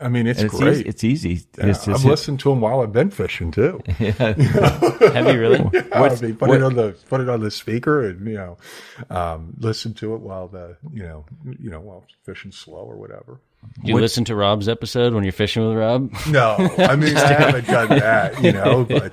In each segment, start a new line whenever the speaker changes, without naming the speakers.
I mean, it's great.
It's easy.
Yeah, I've listened to them while I've been fishing too.
Yeah. Have you really?
Yeah, put it on the speaker and, listen to it while while fishing slow or whatever.
Do you listen to Rob's episode when you're fishing with Rob?
No, I mean, I haven't done that, but,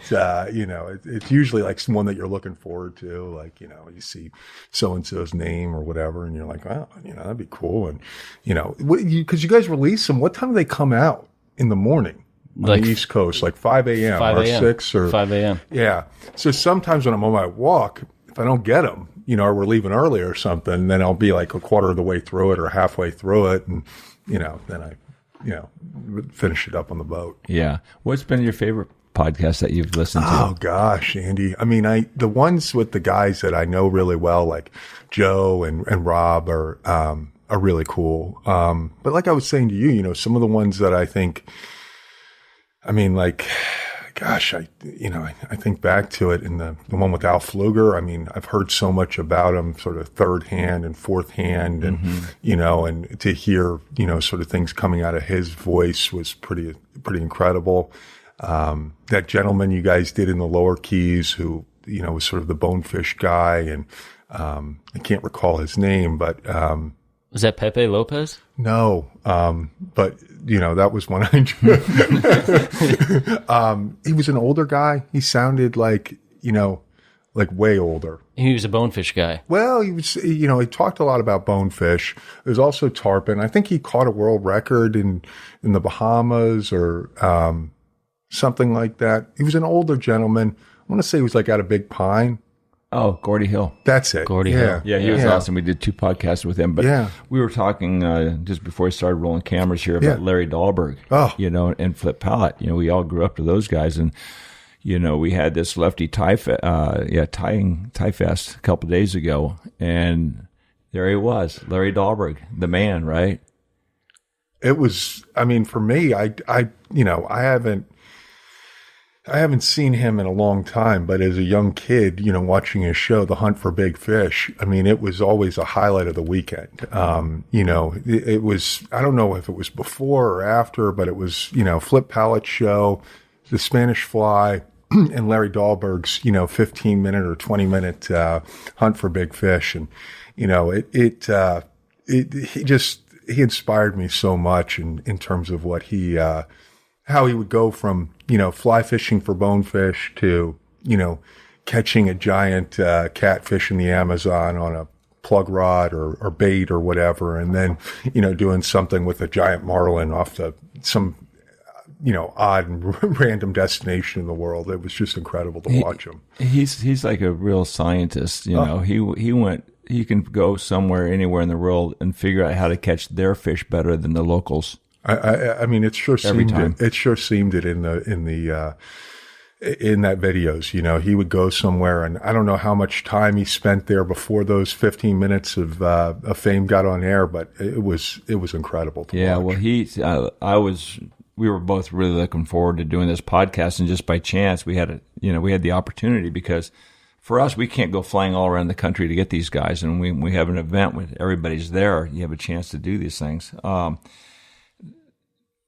it's usually like one that you're looking forward to. Like, you see so-and-so's name or whatever, and you're like, oh, that'd be cool. And, because you guys release them, what time do they come out in the morning on the East Coast? Like 5 a.m. or 6 or
5 a.m.
Yeah. So sometimes when I'm on my walk, if I don't get them, or we're leaving early or something, then I'll be like a quarter of the way through it or halfway through it. And, then I, finish it up on the boat.
Yeah. What's been your favorite podcast that you've listened to?
Oh gosh, Andy. I mean, the ones with the guys that I know really well, like Joe and Rob are really cool. But like I was saying to you, some of the ones that I think, I mean, like, gosh, I think back to it in the one with Al Pfluger. I mean, I've heard so much about him, sort of third hand and fourth hand, and and to hear sort of things coming out of his voice was pretty incredible. That gentleman you guys did in the lower keys, who was sort of the bonefish guy, and I can't recall his name, but
was that Pepe Lopez?
No, but that was one I. He was an older guy. He sounded like like way older.
He was a bonefish guy.
Well, he was. He talked a lot about bonefish. There's also tarpon. I think he caught a world record in the Bahamas or something like that. He was an older gentleman. I want to say he was like out of Big Pine.
Oh, Gordy Hill.
That's it.
Gordy Hill.
Yeah, he was awesome. We did 2 podcasts with him. But we were talking just before we started rolling cameras here about Larry Dahlberg, and Flip Pallet. We all grew up to those guys. And, we had this lefty tie fest a couple of days ago. And there he was, Larry Dahlberg, the man, right?
It was, I mean, for me, I haven't seen him in a long time, but as a young kid, watching his show, The Hunt for Big Fish, I mean, it was always a highlight of the weekend. It was, I don't know if it was before or after, but it was, Flip Pallet's show, the Spanish Fly, and Larry Dahlberg's, 15-minute or 20-minute hunt for big fish. And, he inspired me so much in terms of what how he would go from, fly fishing for bonefish to, catching a giant catfish in the Amazon on a plug rod or bait or whatever. And then, doing something with a giant marlin off some odd and random destination in the world. It was just incredible to watch him.
He's like a real scientist. He can go somewhere, anywhere in the world and figure out how to catch their fish better than the locals.
I mean, it sure seemed it. It sure seemed it in that videos. He would go somewhere, and I don't know how much time he spent there before those 15 minutes of fame got on air, but it was incredible to watch.
Well, we were both really looking forward to doing this podcast, and just by chance we had the opportunity, because for us, we can't go flying all around the country to get these guys, and we have an event with everybody's there. You have a chance to do these things.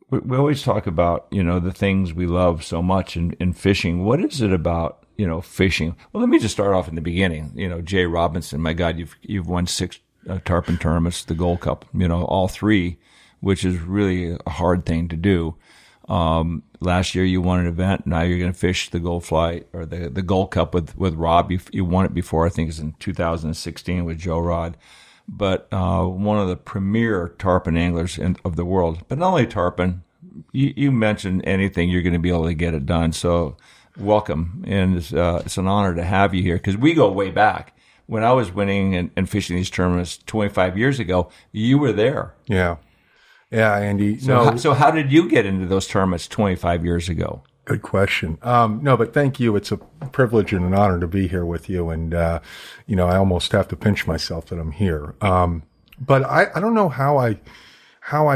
We always talk about, the things we love so much in fishing. What is it about, fishing? Well, let me just start off in the beginning. Jay Robinson, my God, you've won 6 tarpon tournaments, the Gold Cup, all 3, which is really a hard thing to do. Last year you won an event. Now you're going to fish the Gold Fly or the Gold Cup with Rob. You won it before. I think it's in 2016 with Joe Rod. But one of the premier tarpon anglers of the world. But not only tarpon, you mentioned anything, you're going to be able to get it done. So welcome, and it's an honor to have you here, because we go way back. When I was winning and fishing these tournaments 25 years ago, you were there.
Yeah, Andy.
So how did you get into those tournaments 25 years ago?
Good question. No, but thank you. It's a privilege and an honor to be here with you. And, I almost have to pinch myself that I'm here. But I don't know how I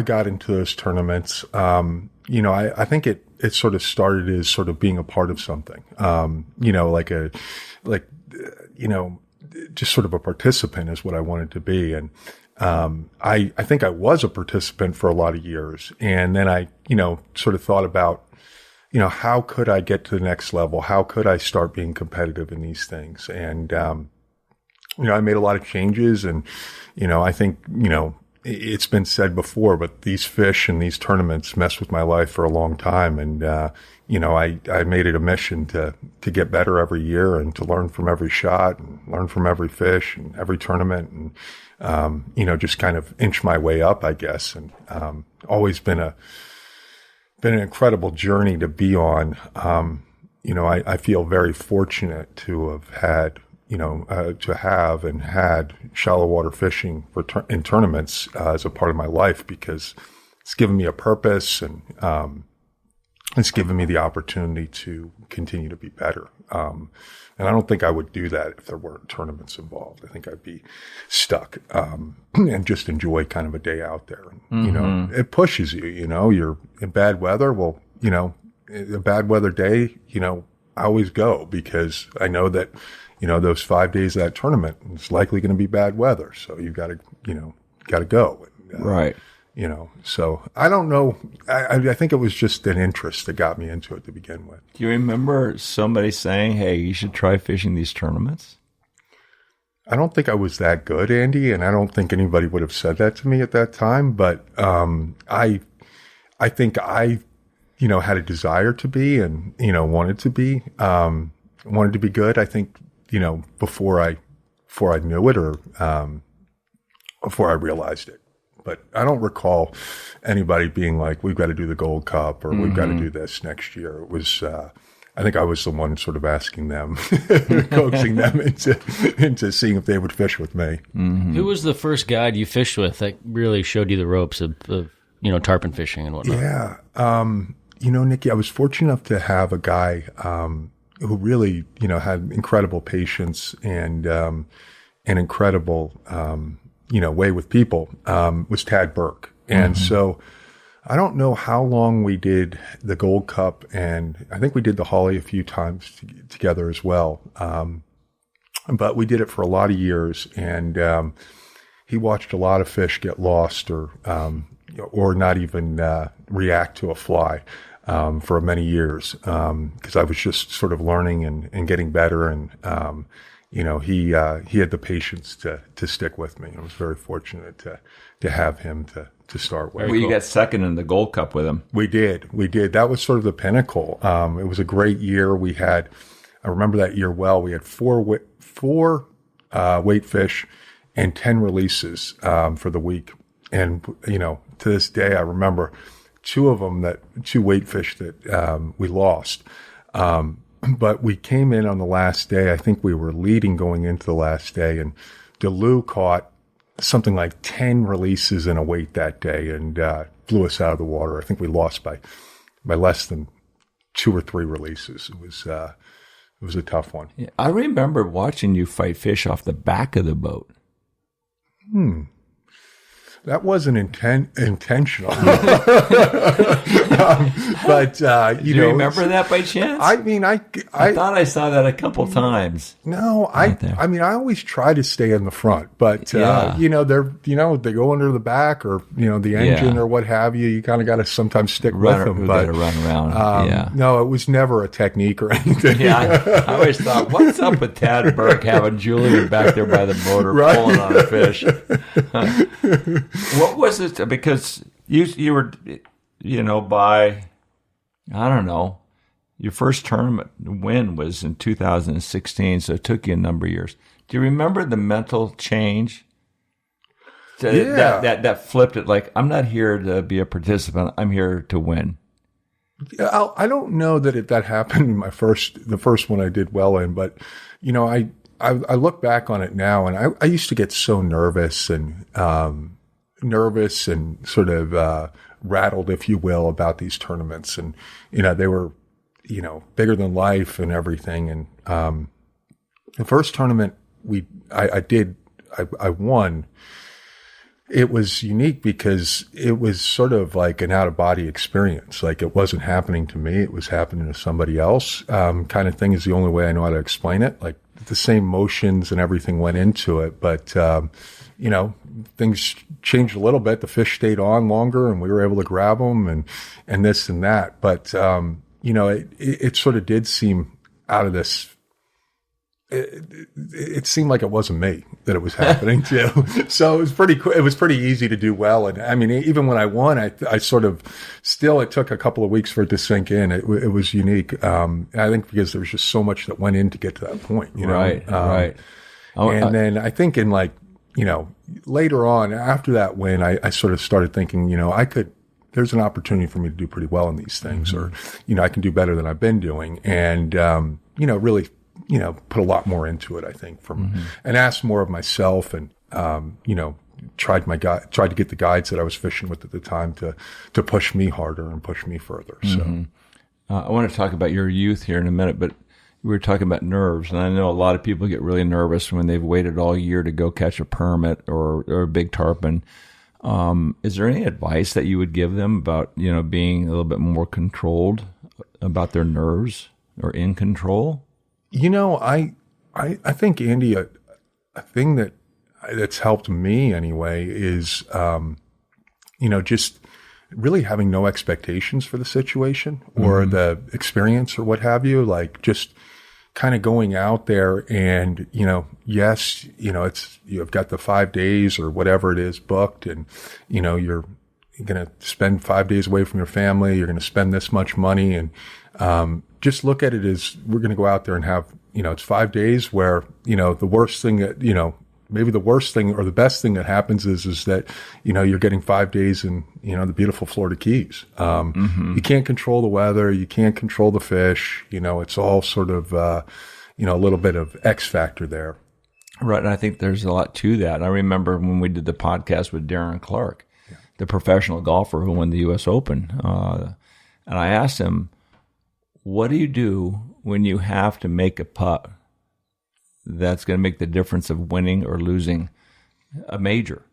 got into those tournaments. I think it sort of started as sort of being a part of something, just sort of a participant is what I wanted to be. And, I think I was a participant for a lot of years. And then I, sort of thought about, how could I get to the next level? How could I start being competitive in these things? And, I made a lot of changes and, I think, it's been said before, but these fish and these tournaments mess with my life for a long time. And, I made it a mission to get better every year and to learn from every shot and learn from every fish and every tournament and, just kind of inch my way up, I guess. And, always been an incredible journey to be on. I feel very fortunate to have had, and had shallow water fishing in tournaments as a part of my life, because it's given me a purpose and it's given me the opportunity to continue to be better. And I don't think I would do that if there weren't tournaments involved. I think I'd be stuck and just enjoy kind of a day out there. And, it pushes you, you're in bad weather. Well, a bad weather day, I always go because I know that, those 5 days of that tournament, it's likely going to be bad weather. So you got to go. And,
right.
So I don't know. I think it was just an interest that got me into it to begin with.
Do you remember somebody saying, hey, you should try fishing these tournaments?
I don't think I was that good, Andy, and I don't think anybody would have said that to me at that time. But I think I, had a desire to be and, wanted to be good. I think, before I knew it or before I realized it. But I don't recall anybody being like, we've got to do the Gold Cup or we've got to do this next year. It was, I think I was the one sort of asking them, coaxing them into seeing if they would fish with me.
Mm-hmm. Who was the first guide you fished with that really showed you the ropes of tarpon fishing and whatnot?
Yeah. Nikki, I was fortunate enough to have a guy, who really, had incredible patience and an incredible, way with people, was Tad Burke. And so I don't know how long we did the Gold Cup, and I think we did the Hawley a few times together as well. But we did it for a lot of years, and he watched a lot of fish get lost or not even react to a fly. For many years, because I was just sort of learning and getting better. And, he had the patience to stick with me. I was very fortunate to have him to start with.
Well, you got second in the Gold Cup with him.
We did. That was sort of the pinnacle. It was a great year. I remember that year well. We had four weight fish and 10 releases, for the week. And, to this day, I remember two weight fish that we lost. But we came in on the last day. I think we were leading going into the last day, and DeLu caught something like 10 releases in a weight that day and blew us out of the water. I think we lost by less than 2 or 3 releases. It was a tough one.
Yeah, I remember watching you fight fish off the back of the boat.
That wasn't intentional. But,
Do you remember that by chance?
I mean, I
thought I saw that a couple times.
No, I always try to stay in the front, but, they go under the back or, the engine or what have you. You kind of got to sometimes stick with them.
But run around.
No, it was never a technique or anything.
Yeah. I always thought, what's up with Tad Burke having Julian back there by the motor pulling on a fish? What was it? Because you were, by, I don't know, your first tournament win was in 2016, so it took you a number of years. Do you remember the mental change? That flipped it, like, I'm not here to be a participant, I'm here to win.
I don't know that happened in the first one I did well in, but, I look back on it now, and I used to get so nervous and sort of rattled, if you will, about these tournaments. And, they were, bigger than life and everything. And the first tournament I won. It was unique because it was sort of like an out-of-body experience. Like, it wasn't happening to me. It was happening to somebody else. Kind of thing is the only way I know how to explain it. Like, the same motions and everything went into it. But, things changed a little bit. The fish stayed on longer and we were able to grab them and this and that. But, it sort of did seem out of this. It seemed like it wasn't me that it was happening to. So it was pretty easy to do well. And I mean, even when I won, I sort of still, it took a couple of weeks for it to sink in. It was unique. I think because there was just so much that went in to get to that point,
Right.
Then I think in later on after that win, I sort of started thinking, there's an opportunity for me to do pretty well in these things, or, I can do better than I've been doing. And, really, put a lot more into it, I think, and asked more of myself and, tried to get the guides that I was fishing with at the time to push me harder and push me further. So,
I want to talk about your youth here in a minute, but we were talking about nerves, and I know a lot of people get really nervous when they've waited all year to go catch a permit or a big tarpon. Is there any advice that you would give them about, being a little bit more controlled about their nerves or in control?
I think, Andy, a thing that's helped me anyway is, just really having no expectations for the situation or the experience or what have you. Like just kind of going out there and, yes, you've got the 5 days or whatever it is booked, and, you're going to spend 5 days away from your family. You're going to spend this much money, and, just look at it as we're going to go out there and have, it's 5 days where, the worst thing that, maybe the worst thing or the best thing that happens is that, you're getting 5 days in, the beautiful Florida Keys. You can't control the weather. You can't control the fish. It's all sort of, a little bit of X factor there.
Right. And I think there's a lot to that. I remember when we did the podcast with Darren Clark, the professional golfer who won the U.S. Open. And I asked him, what do you do when you have to make a putt that's going to make the difference of winning or losing a major?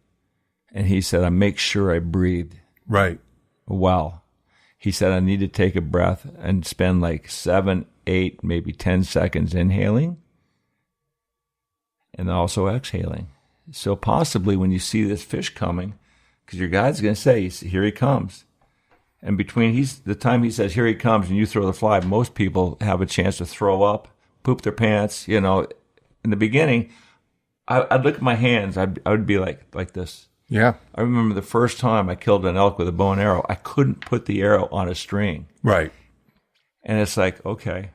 And he said, I make sure I breathe.
Right.
Well, he said, I need to take a breath and spend like 7, 8, maybe 10 seconds inhaling and also exhaling. So possibly when you see this fish coming, because your guide's going to say, here he comes. And between the time he says, here he comes, and you throw the fly, most people have a chance to throw up, poop their pants. In the beginning, I'd look at my hands. I would be like this.
Yeah.
I remember the first time I killed an elk with a bow and arrow, I couldn't put the arrow on a string.
Right.
And it's like, okay,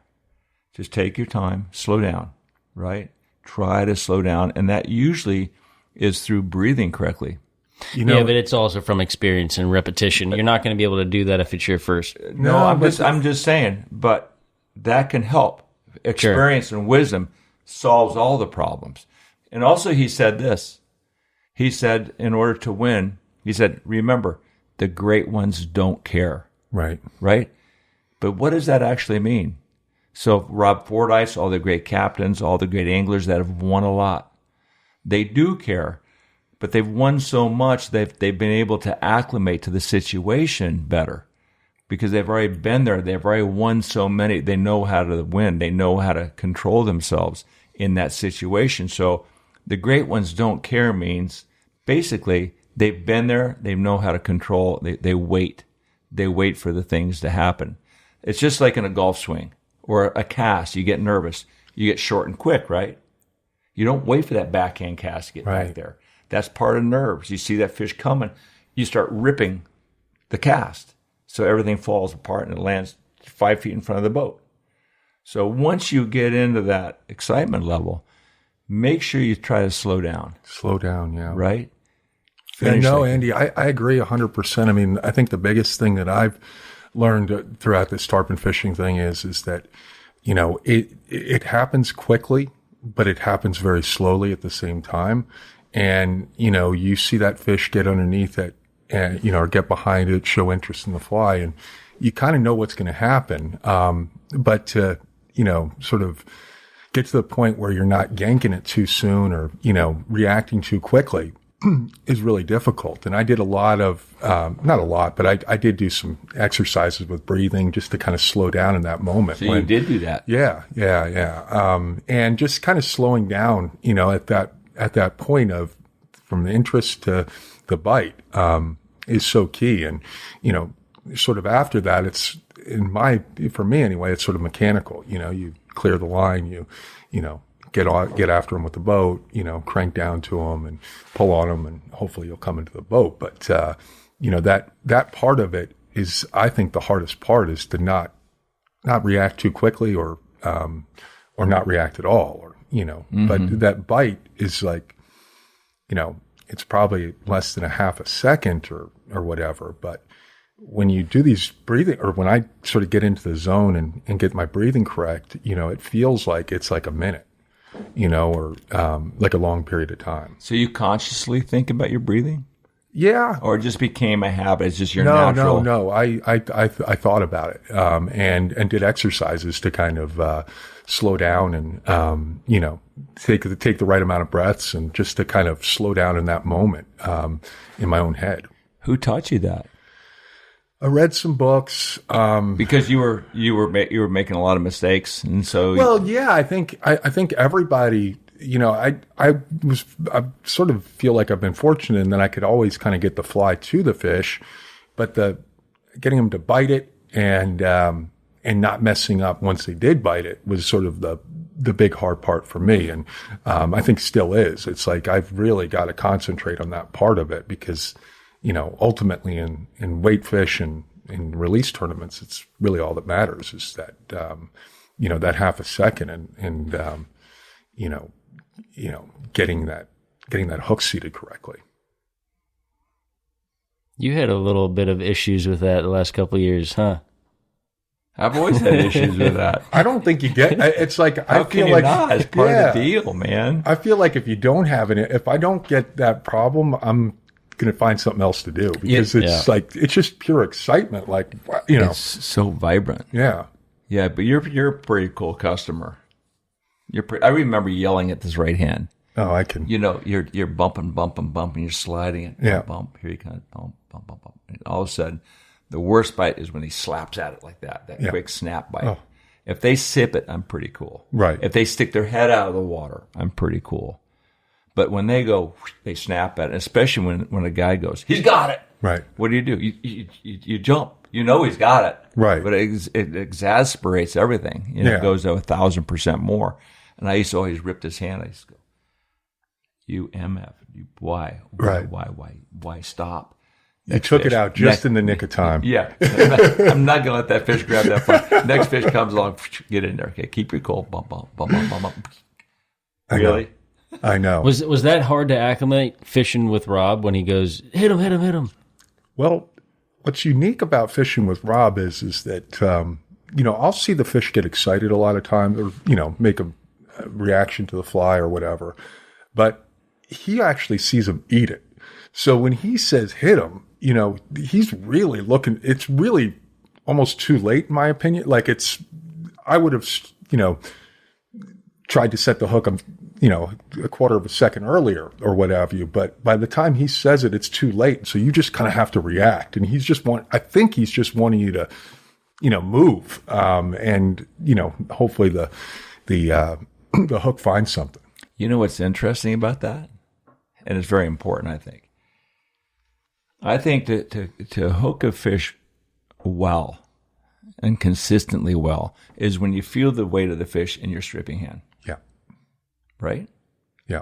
just take your time, slow down, right? Try to slow down. And that usually is through breathing correctly.
Yeah, but it's also from experience and repetition. You're not going to be able to do that if it's your first.
No, I'm just saying, but that can help. Experience and wisdom solves all the problems. And also he said this. He said, in order to win, he said, remember, the great ones don't care.
Right.
Right? But what does that actually mean? So Rob Fordyce, all the great captains, all the great anglers that have won a lot, they do care. But they've won so much they've been able to acclimate to the situation better because they've already been there. They've already won so many. They know how to win. They know how to control themselves in that situation. So the great ones don't care means basically they've been there. They know how to control. They wait. They wait for the things to happen. It's just like in a golf swing or a cast. You get nervous. You get short and quick, right? You don't wait for that backhand cast to get back there. That's part of nerves. You see that fish coming, you start ripping the cast. So everything falls apart and it lands 5 feet in front of the boat. So once you get into that excitement level, make sure you try to slow down.
Slow down, yeah.
Right?
Andy, I agree 100%. I mean, I think the biggest thing that I've learned throughout this tarpon fishing thing is that, it happens quickly, but it happens very slowly at the same time. And, you see that fish get underneath it and, or get behind it, show interest in the fly, and you kind of know what's going to happen. But to, sort of get to the point where you're not yanking it too soon or, reacting too quickly is really difficult. And I did a lot of, not a lot, but I did do some exercises with breathing just to kind of slow down in that moment.
So you did do that?
Yeah. And just kind of slowing down, at that point of from the interest to the bite, is so key. And, sort of after that, it's for me anyway, it's sort of mechanical. You clear the line, you get after them with the boat, crank down to them and pull on them, and hopefully you'll come into the boat. But, that part of it is, I think the hardest part is to not react too quickly or not react at all, but that bite is like, it's probably less than a half a second or whatever. But when you do these breathing, or when I sort of get into the zone and get my breathing correct, it feels like it's like a minute, or like a long period of time.
So you consciously think about your breathing?
Yeah.
Or it just became a habit? It's just your natural?
No. I thought about it, and did exercises to kind of slow down and, take the right amount of breaths, and just to kind of slow down in that moment, in my own head.
Who taught you that?
I read some books.
Because you were making a lot of mistakes, and so.
Well, yeah, I think everybody, I sort of feel like I've been fortunate in that I could always kind of get the fly to the fish, but getting them to bite it and not messing up once they did bite it was sort of the big hard part for me. And, I think still is. It's like, I've really got to concentrate on that part of it because, ultimately in weight fish and in release tournaments, it's really all that matters is that, that half a second and getting that hook seated correctly.
You had a little bit of issues with that the last couple of years, huh?
I've always had issues with that.
I don't think you get. It's like
How
I
can
feel
you
like
not? It's part of the deal, man.
I feel like if you don't have it, if I don't get that problem, I'm going to find something else to do because it's like it's just pure excitement. Like
it's so vibrant.
Yeah.
But you're a pretty cool customer. I remember yelling at this right hand.
Oh, I can.
You're bumping, you're sliding it.
Yeah.
Bump. Here you come. Bump. And all of a sudden, the worst bite is when he slaps at it like that quick snap bite. Oh. If they sip it, I'm pretty cool.
Right.
If they stick their head out of the water, I'm pretty cool. But when they go, they snap at it, especially when a guy goes, he's got it.
Right.
What do? You jump. He's got it.
Right.
But it exasperates everything. It goes to 1,000% more. And I used to always rip his hand. I used to go, you MF, why?
Right.
Why stop?
You took it out just in the nick of time.
Yeah. I'm not going to let that fish grab that fly. Next fish comes along, get in there. Okay, keep your cool. Bump. Really?
I know.
Was that hard to acclimate fishing with Rob when he goes, hit him?
Well, what's unique about fishing with Rob is that, I'll see the fish get excited a lot of times or, make a reaction to the fly or whatever, but he actually sees him eat it. So when he says hit him, he's really looking, it's really almost too late in my opinion. Like I would have, tried to set the hook, a quarter of a second earlier or what have you. But by the time he says it, it's too late. So you just kind of have to react. And I think he's just wanting you to, move. And, hopefully the hook finds something.
You know what's interesting about that? And it's very important, I think. I think that to hook a fish well and consistently well is when you feel the weight of the fish in your stripping hand.
Yeah.
Right?
Yeah.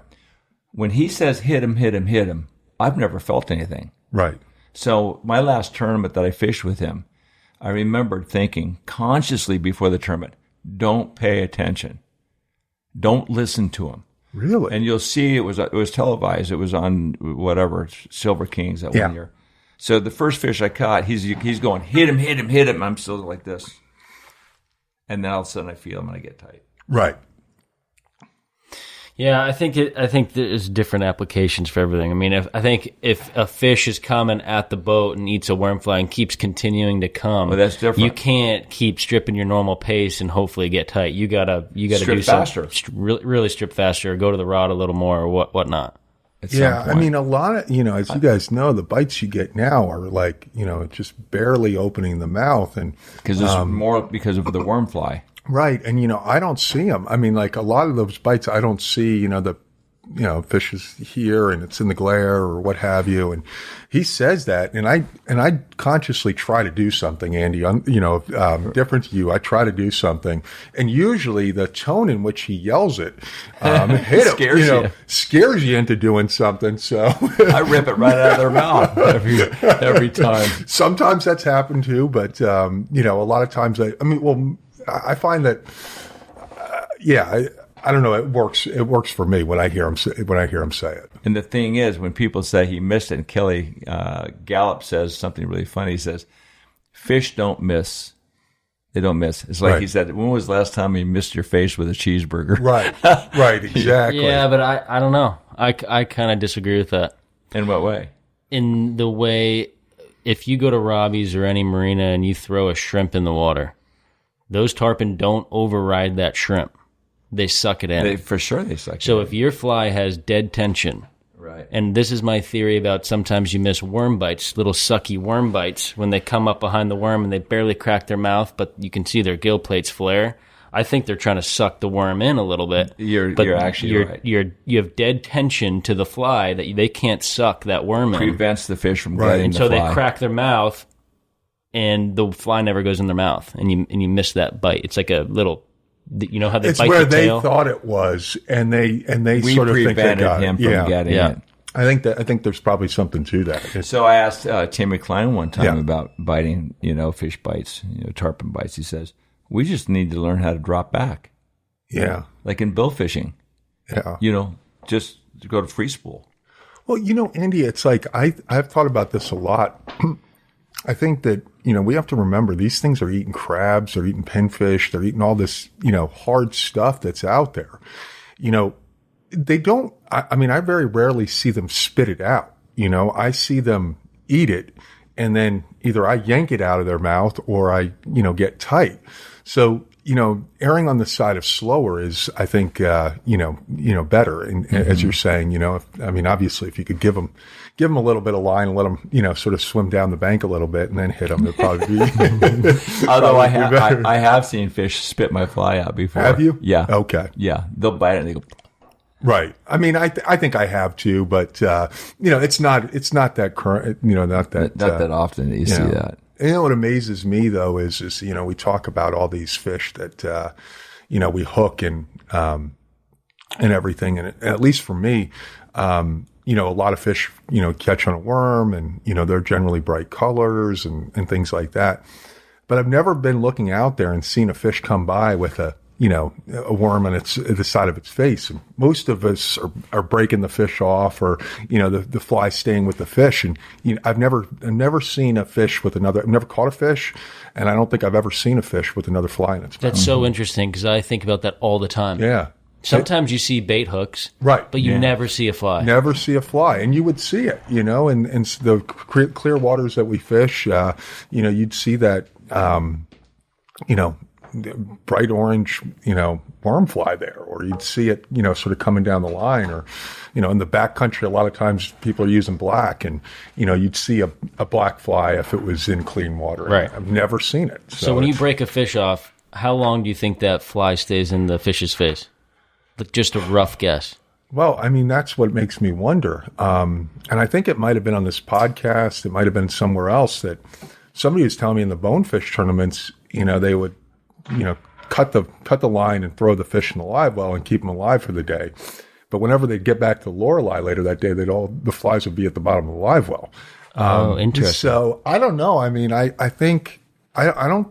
When he says hit him, I've never felt anything.
Right.
So my last tournament that I fished with him, I remembered thinking consciously before the tournament, don't pay attention. Don't listen to him.
Really?
And you'll see it was televised. It was on whatever, Silver Kings that 1 year. So the first fish I caught, he's going, hit him. I'm still like this. And then all of a sudden I feel him and I get tight.
Right.
Yeah, I think there's different applications for everything. I mean, if a fish is coming at the boat and eats a wormfly and keeps continuing to come,
well, that's different.
You can't keep stripping your normal pace and hopefully get tight. You gotta
strip
do
faster.
Really strip faster, or go to the rod a little more, or whatnot.
I mean, a lot of as you guys know, the bites you get now are like just barely opening the mouth, and
because it's more because of the wormfly.
Right. And, I don't see them. I mean, like a lot of those bites, I don't see, fish is here and it's in the glare or what have you. And he says that, and I consciously try to do something, Andy. Different to you, I try to do something, and usually the tone in which he yells it, scares you into doing something. So
I rip it right out of their mouth every time.
Sometimes that's happened too, but a lot of times I find that, I don't know. It works. It works for me when I hear him say it.
And the thing is, when people say he missed it, and Kelly Gallup says something really funny. He says, "Fish don't miss. They don't miss." It's like he said, "When was the last time you missed your face with a cheeseburger?"
Right. Right. Exactly.
Yeah, but I don't know. I kind of disagree with that.
In what way?
In the way, if you go to Robbie's or any marina and you throw a shrimp in the water, those tarpon don't override that shrimp. They suck it in.
For sure they suck it in.
So if your fly has dead tension,
right?
And this is my theory about sometimes you miss worm bites, little sucky worm bites, when they come up behind the worm and they barely crack their mouth, but you can see their gill plates flare. I think they're trying to suck the worm in a little bit.
You're actually right.
You have dead tension to the fly that they can't suck that worm in.
Prevents the fish from getting the fly.
So they crack their mouth, and the fly never goes in their mouth, and you miss that bite. It's like a little. You know how they bite the tail?
It's where they thought it was, and they sort of think they got
him from getting it.
I think there's probably something to that.
So I asked Tim McCline one time about biting, fish bites, tarpon bites. He says, "We just need to learn how to drop back."
Yeah,
like in bill fishing.
Yeah,
just to go to free spool.
Well, Andy, it's like I've thought about this a lot. I think that, we have to remember these things are eating crabs, they're eating pinfish, they're eating all this, hard stuff that's out there. They don't, I very rarely see them spit it out. I see them eat it, and then either I yank it out of their mouth or I, get tight. So, erring on the side of slower is, I think, better. And as you're saying, obviously if you could give them a little bit of line and let them, sort of swim down the bank a little bit and then hit them, it'd probably be.
Although I have seen fish spit my fly out before.
Have you?
Yeah.
Okay.
Yeah. They'll bite it and they go.
Right. I think I have too, but, it's not that current, not that
often that you see that.
And what amazes me though is, we talk about all these fish that, we hook and everything. And at least for me, a lot of fish, catch on a worm and, they're generally bright colors and things like that. But I've never been looking out there and seen a fish come by with a worm on the side of its face. And most of us are breaking the fish off, or, the fly staying with the fish. And, I've never seen a fish with another, I've never caught a fish, and I don't think I've ever seen a fish with another fly in its mouth.
That's so interesting, because I think about that all the time.
Yeah.
Sometimes you see bait hooks,
right?
But you never see a fly.
Never see a fly, and you would see it, and the clear waters that we fish, you'd see that, bright orange, worm fly there, or you'd see it, sort of coming down the line, or, in the backcountry, a lot of times people are using black, and, you'd see a black fly if it was in clean water.
Right.
I've never seen it.
So when you break a fish off, how long do you think that fly stays in the fish's face? Just a rough guess.
Well, that's what makes me wonder. And I think it might have been on this podcast. It might have been somewhere else that somebody was telling me in the bonefish tournaments, they would, cut the line and throw the fish in the live well and keep them alive for the day. But whenever they'd get back to Lorelei later that day, the flies would be at the bottom of the live well.
Interesting.
So I don't know. I don't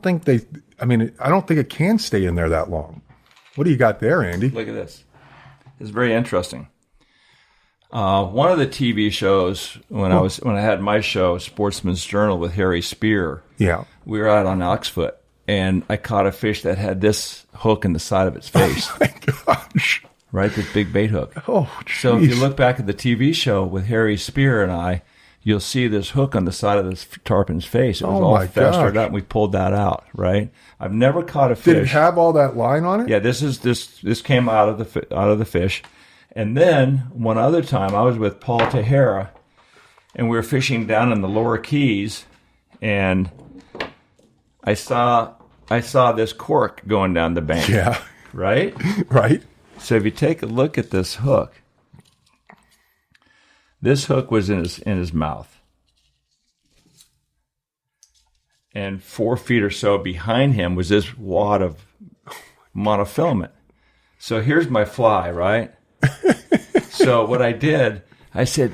think it can stay in there that long. What do you got there, Andy?
Look at this. It's very interesting. One of the TV shows when I had my show, Sportsman's Journal with Harry Spear.
Yeah.
We were out on Oxfoot, and I caught a fish that had this hook in the side of its face.
Oh my gosh!
Right, this big bait hook.
Oh, geez.
So if you look back at the TV show with Harry Spear and I, you'll see this hook on the side of this tarpon's face. It was all festered up, and we pulled that out. Right. I've never caught a fish.
Did it have all that line on it?
Yeah. This came out of the fish, and then one other time I was with Paul Tejera, and we were fishing down in the Lower Keys, and I saw this cork going down the bank.
Yeah.
Right.
Right.
So if you take a look at this hook, This hook was in his mouth. And 4 feet or so behind him was this wad of monofilament. So here's my fly, right? So what I did, I said,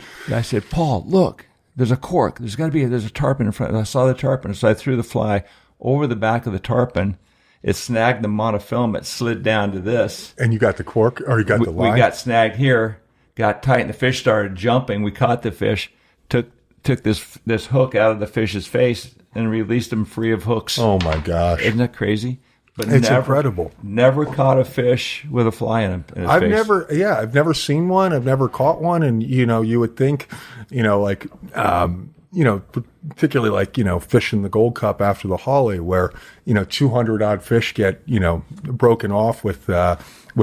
Paul, look, there's a cork. There's a tarpon in front. And I saw the tarpon. So I threw the fly over the back of the tarpon. It snagged the monofilament, slid down to this.
And you got the cork, or you got the line?
We got snagged here, got tight, and the fish started jumping. We caught the fish, took this hook out of the fish's face, and released him free of hooks.
Oh, my gosh.
Isn't that crazy? But
it's incredible.
Never caught a fish with a fly in his
I've
face.
I've never seen one. I've never caught one. And, you would think, like, particularly like, fishing the Gold Cup after the Hawley where, 200 odd fish get, broken off with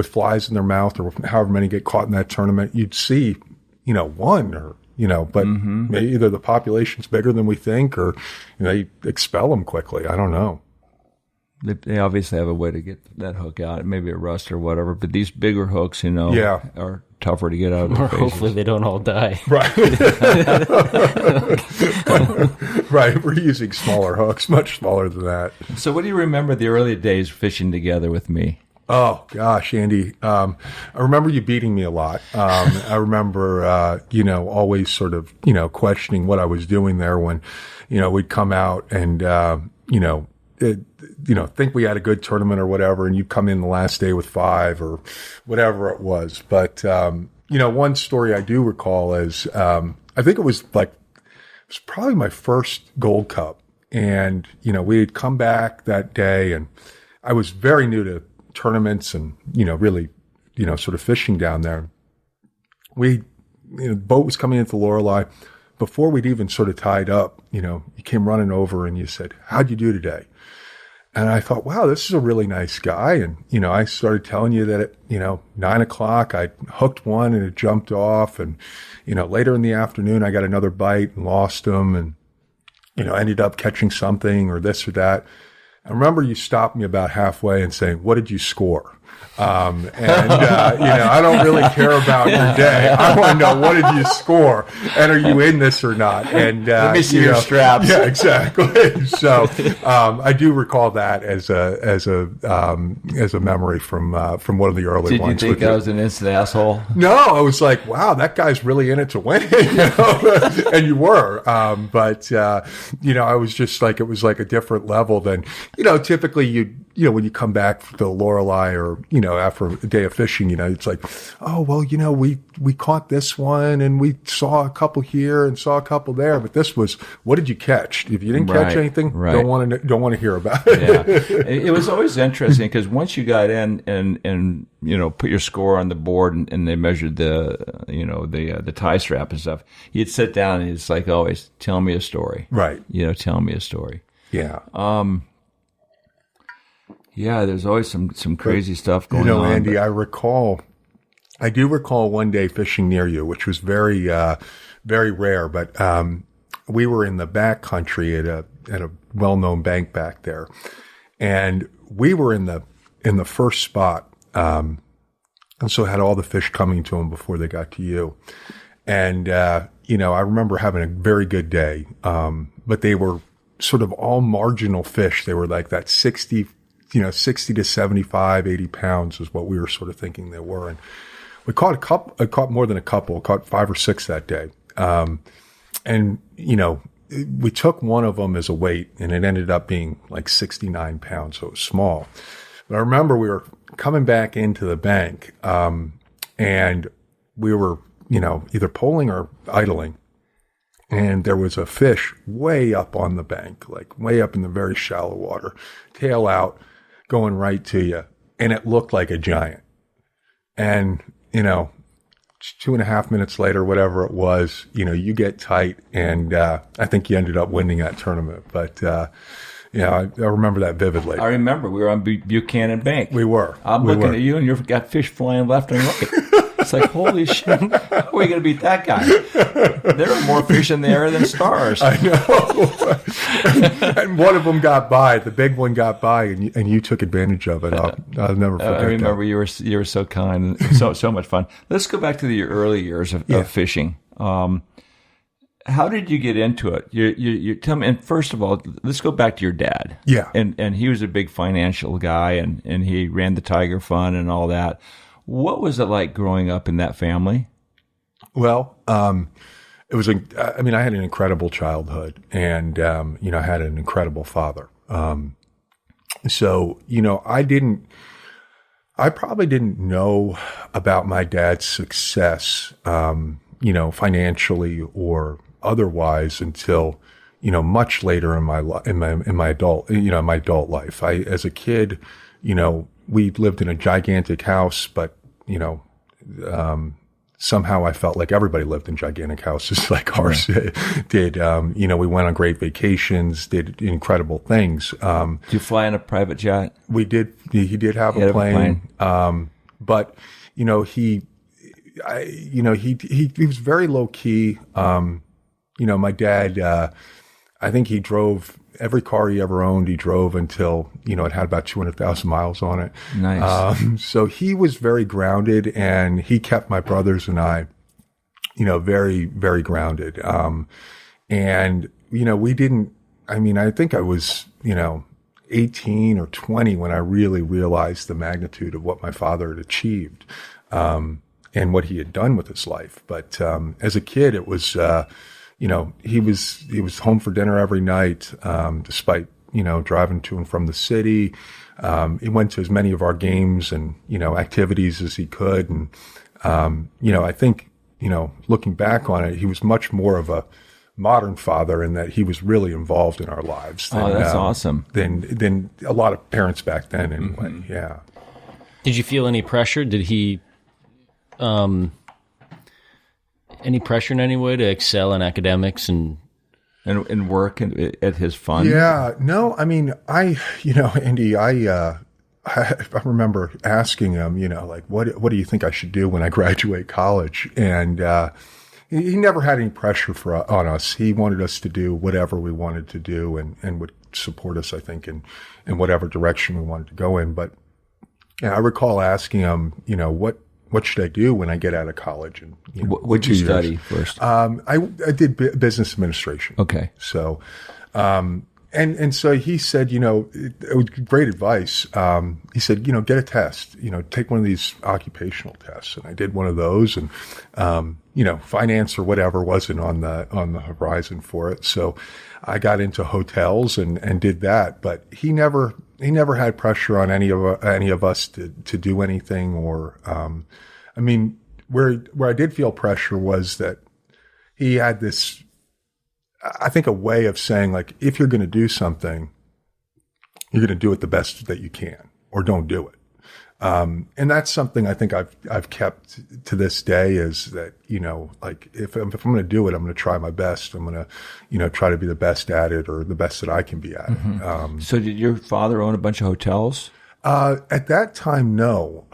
flies in their mouth or however many get caught in that tournament. You'd see, one or, but maybe either the population's bigger than we think or they expel them quickly. I don't know.
They obviously have a way to get that hook out, maybe a rust or whatever. But these bigger hooks, are tougher to get out of their faces.
Hopefully they don't all die.
Right. Right. We're using smaller hooks, much smaller than that.
So what do you remember the early days fishing together with me?
Oh, gosh, Andy. I remember you beating me a lot. I remember, always sort of, questioning what I was doing there when, we'd come out and, think we had a good tournament or whatever, and you come in the last day with 5 or whatever it was. But, one story I do recall is, I think it was probably my first Gold Cup. And, we had come back that day and I was very new to tournaments and, really, sort of fishing down there. The boat was coming into Lorelei. Before we'd even sort of tied up, you came running over and you said, "How'd you do today?" And I thought, wow, this is a really nice guy. And, I started telling you that at, 9 o'clock, I hooked one and it jumped off. And, later in the afternoon, I got another bite and lost him and, ended up catching something or this or that. I remember you stopped me about halfway and saying, "What did you score?" I don't really care about your day. I want to know, what did you score? And are you in this or not? And,
let me see your straps.
Yeah, exactly. So, I do recall that as a memory from one of the early ones.
Did you think I was an instant asshole?
No, I was like, wow, that guy's really in it to win, and you were. I was just like, it was like a different level than, typically when you come back to Lorelei or, after a day of fishing, it's like, oh, well, we caught this one and we saw a couple here and saw a couple there. But this was, what did you catch? If you didn't catch anything, don't want to hear about it.
Yeah. It was always interesting because once you got in and put your score on the board and they measured the tie strap and stuff, you'd sit down and it's like always, tell me a story. Right. Tell me a story.
Yeah.
Yeah, there's always some crazy stuff going on.
Andy, I do recall one day fishing near you, which was very, very rare, but, we were in the back country at a well-known bank back there. And we were in the first spot, and so had all the fish coming to them before they got to you. And, I remember having a very good day. But they were sort of all marginal fish. They were like that 60 to 75, 80 pounds is what we were sort of thinking they were. And we caught I caught more than a couple, caught 5 or 6 that day. We took one of them as a weight and it ended up being like 69 pounds. So it was small. But I remember we were coming back into the bank, and we were, either poling or idling. And there was a fish way up on the bank, like way up in the very shallow water, tail out, going right to you. And it looked like a giant. And, 2.5 minutes later, whatever it was, you get tight. And, I think you ended up winning that tournament. But, I remember that vividly.
I remember we were on Buchanan Bank.
We were.
I'm looking at you and you've got fish flying left and right. It's like, holy shit, how are we going to beat that guy? There are more fish in the air than stars.
I know. And one of them got by. The big one got by, and you took advantage of it. I'll never forget that.
I remember you were so kind and so much fun. Let's go back to the early years of fishing. How did you get into it? You tell me. And first of all, let's go back to your dad.
Yeah.
And he was a big financial guy, and he ran the Tiger Fund and all that. What was it like growing up in that family?
Well, it was I had an incredible childhood, and I had an incredible father. So I probably didn't know about my dad's success, financially or otherwise until, much later in my adult life. As a kid, we lived in a gigantic house, but, somehow I felt like everybody lived in gigantic houses like ours did. We went on great vacations, did incredible things.
Did you fly in a private jet?
We did. He did have a plane. But, he was very low key. My dad, I think he drove every car he ever owned. He drove until, it had about 200,000 miles on it.
Nice.
So he was very grounded, and he kept my brothers and I, very, very grounded. And, we didn't, I think I was, 18 or 20 when I really realized the magnitude of what my father had achieved, and what he had done with his life. But, as a kid, it was, he was home for dinner every night, despite, driving to and from the city. He went to as many of our games and, activities as he could. And, I think, looking back on it, he was much more of a modern father in that he was really involved in our lives.
That's awesome.
Than a lot of parents back then anyway. Mm-hmm. Yeah.
Did you feel any pressure? Did he, any pressure in any way to excel in academics and
work at his fund?
Yeah, no, Andy, I remember asking him, what do you think I should do when I graduate college? And he never had any pressure on us. He wanted us to do whatever we wanted to do, and would support us, I think, in whatever direction we wanted to go in. But I recall asking him, what should I do when I get out of college? And
what did you study first?
I did business administration.
Okay.
So, and so he said, it was great advice. He said, get a test, take one of these occupational tests. And I did one of those, and, finance or whatever wasn't on the horizon for it. So I got into hotels and did that, but he never had pressure on any of us to do anything or, where I did feel pressure was that he had this, I think, a way of saying, like, if you're going to do something, you're going to do it the best that you can, or don't do it. And that's something I think I've kept to this day, is that, if I'm going to do it, I'm going to try my best. I'm going to, try to be the best at it, or the best that I can be at it.
Mm-hmm. So did your father own a bunch of hotels?
At that time, no.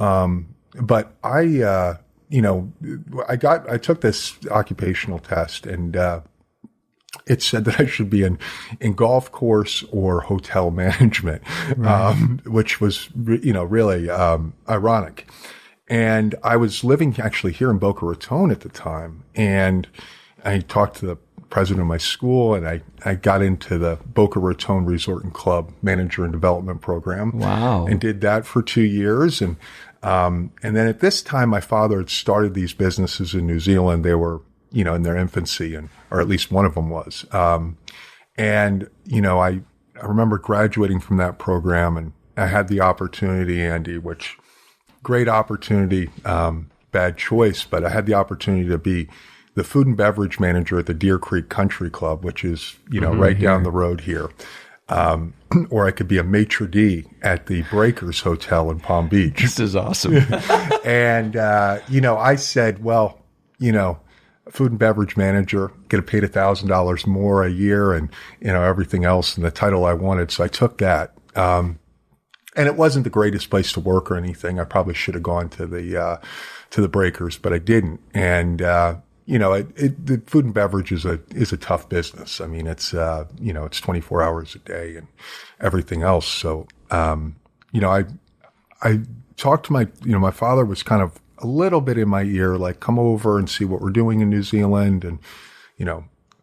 But I took this occupational test, and, it said that I should be in golf course or hotel management, right. Which was, really, ironic. And I was living actually here in Boca Raton at the time. And I talked to the president of my school, and I got into the Boca Raton Resort and Club Manager and Development Program.
Wow.
And did that for 2 years. And then at this time, my father had started these businesses in New Zealand. They were, in their infancy, or at least one of them was. And I remember graduating from that program, and I had the opportunity, Andy, which great opportunity, bad choice, but I had the opportunity to be the food and beverage manager at the Deer Creek Country Club, which is, right down the road here. Or I could be a maitre d' at the Breakers Hotel in Palm Beach.
This is awesome.
And, I said, well, food and beverage manager, get paid $1,000 more a year, and, everything else, and the title I wanted. So I took that. And it wasn't the greatest place to work or anything. I probably should have gone to the Breakers, but I didn't. And, the food and beverage is a tough business. It's, it's 24 hours a day and everything else. So, I talked to my father was kind of a little bit in my ear, like, come over and see what we're doing in New Zealand. And,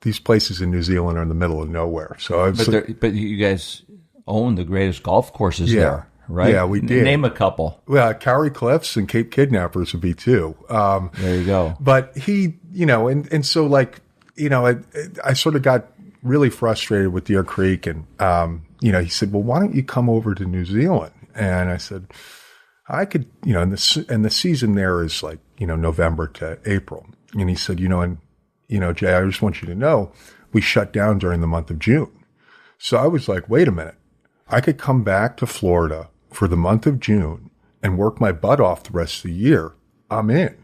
these places in New Zealand are in the middle of nowhere. So
but you guys own the greatest golf courses there, right?
Yeah, we did.
Name a couple.
Well, Cowrie Cliffs and Cape Kidnappers would be two.
There you go.
But he, and so like, I sort of got really frustrated with Deer Creek, and, he said, well, why don't you come over to New Zealand? And I said, I could, and the season there is like, November to April. And he said, Jay, I just want you to know, we shut down during the month of June. So I was like, wait a minute. I could come back to Florida for the month of June and work my butt off the rest of the year. I'm in.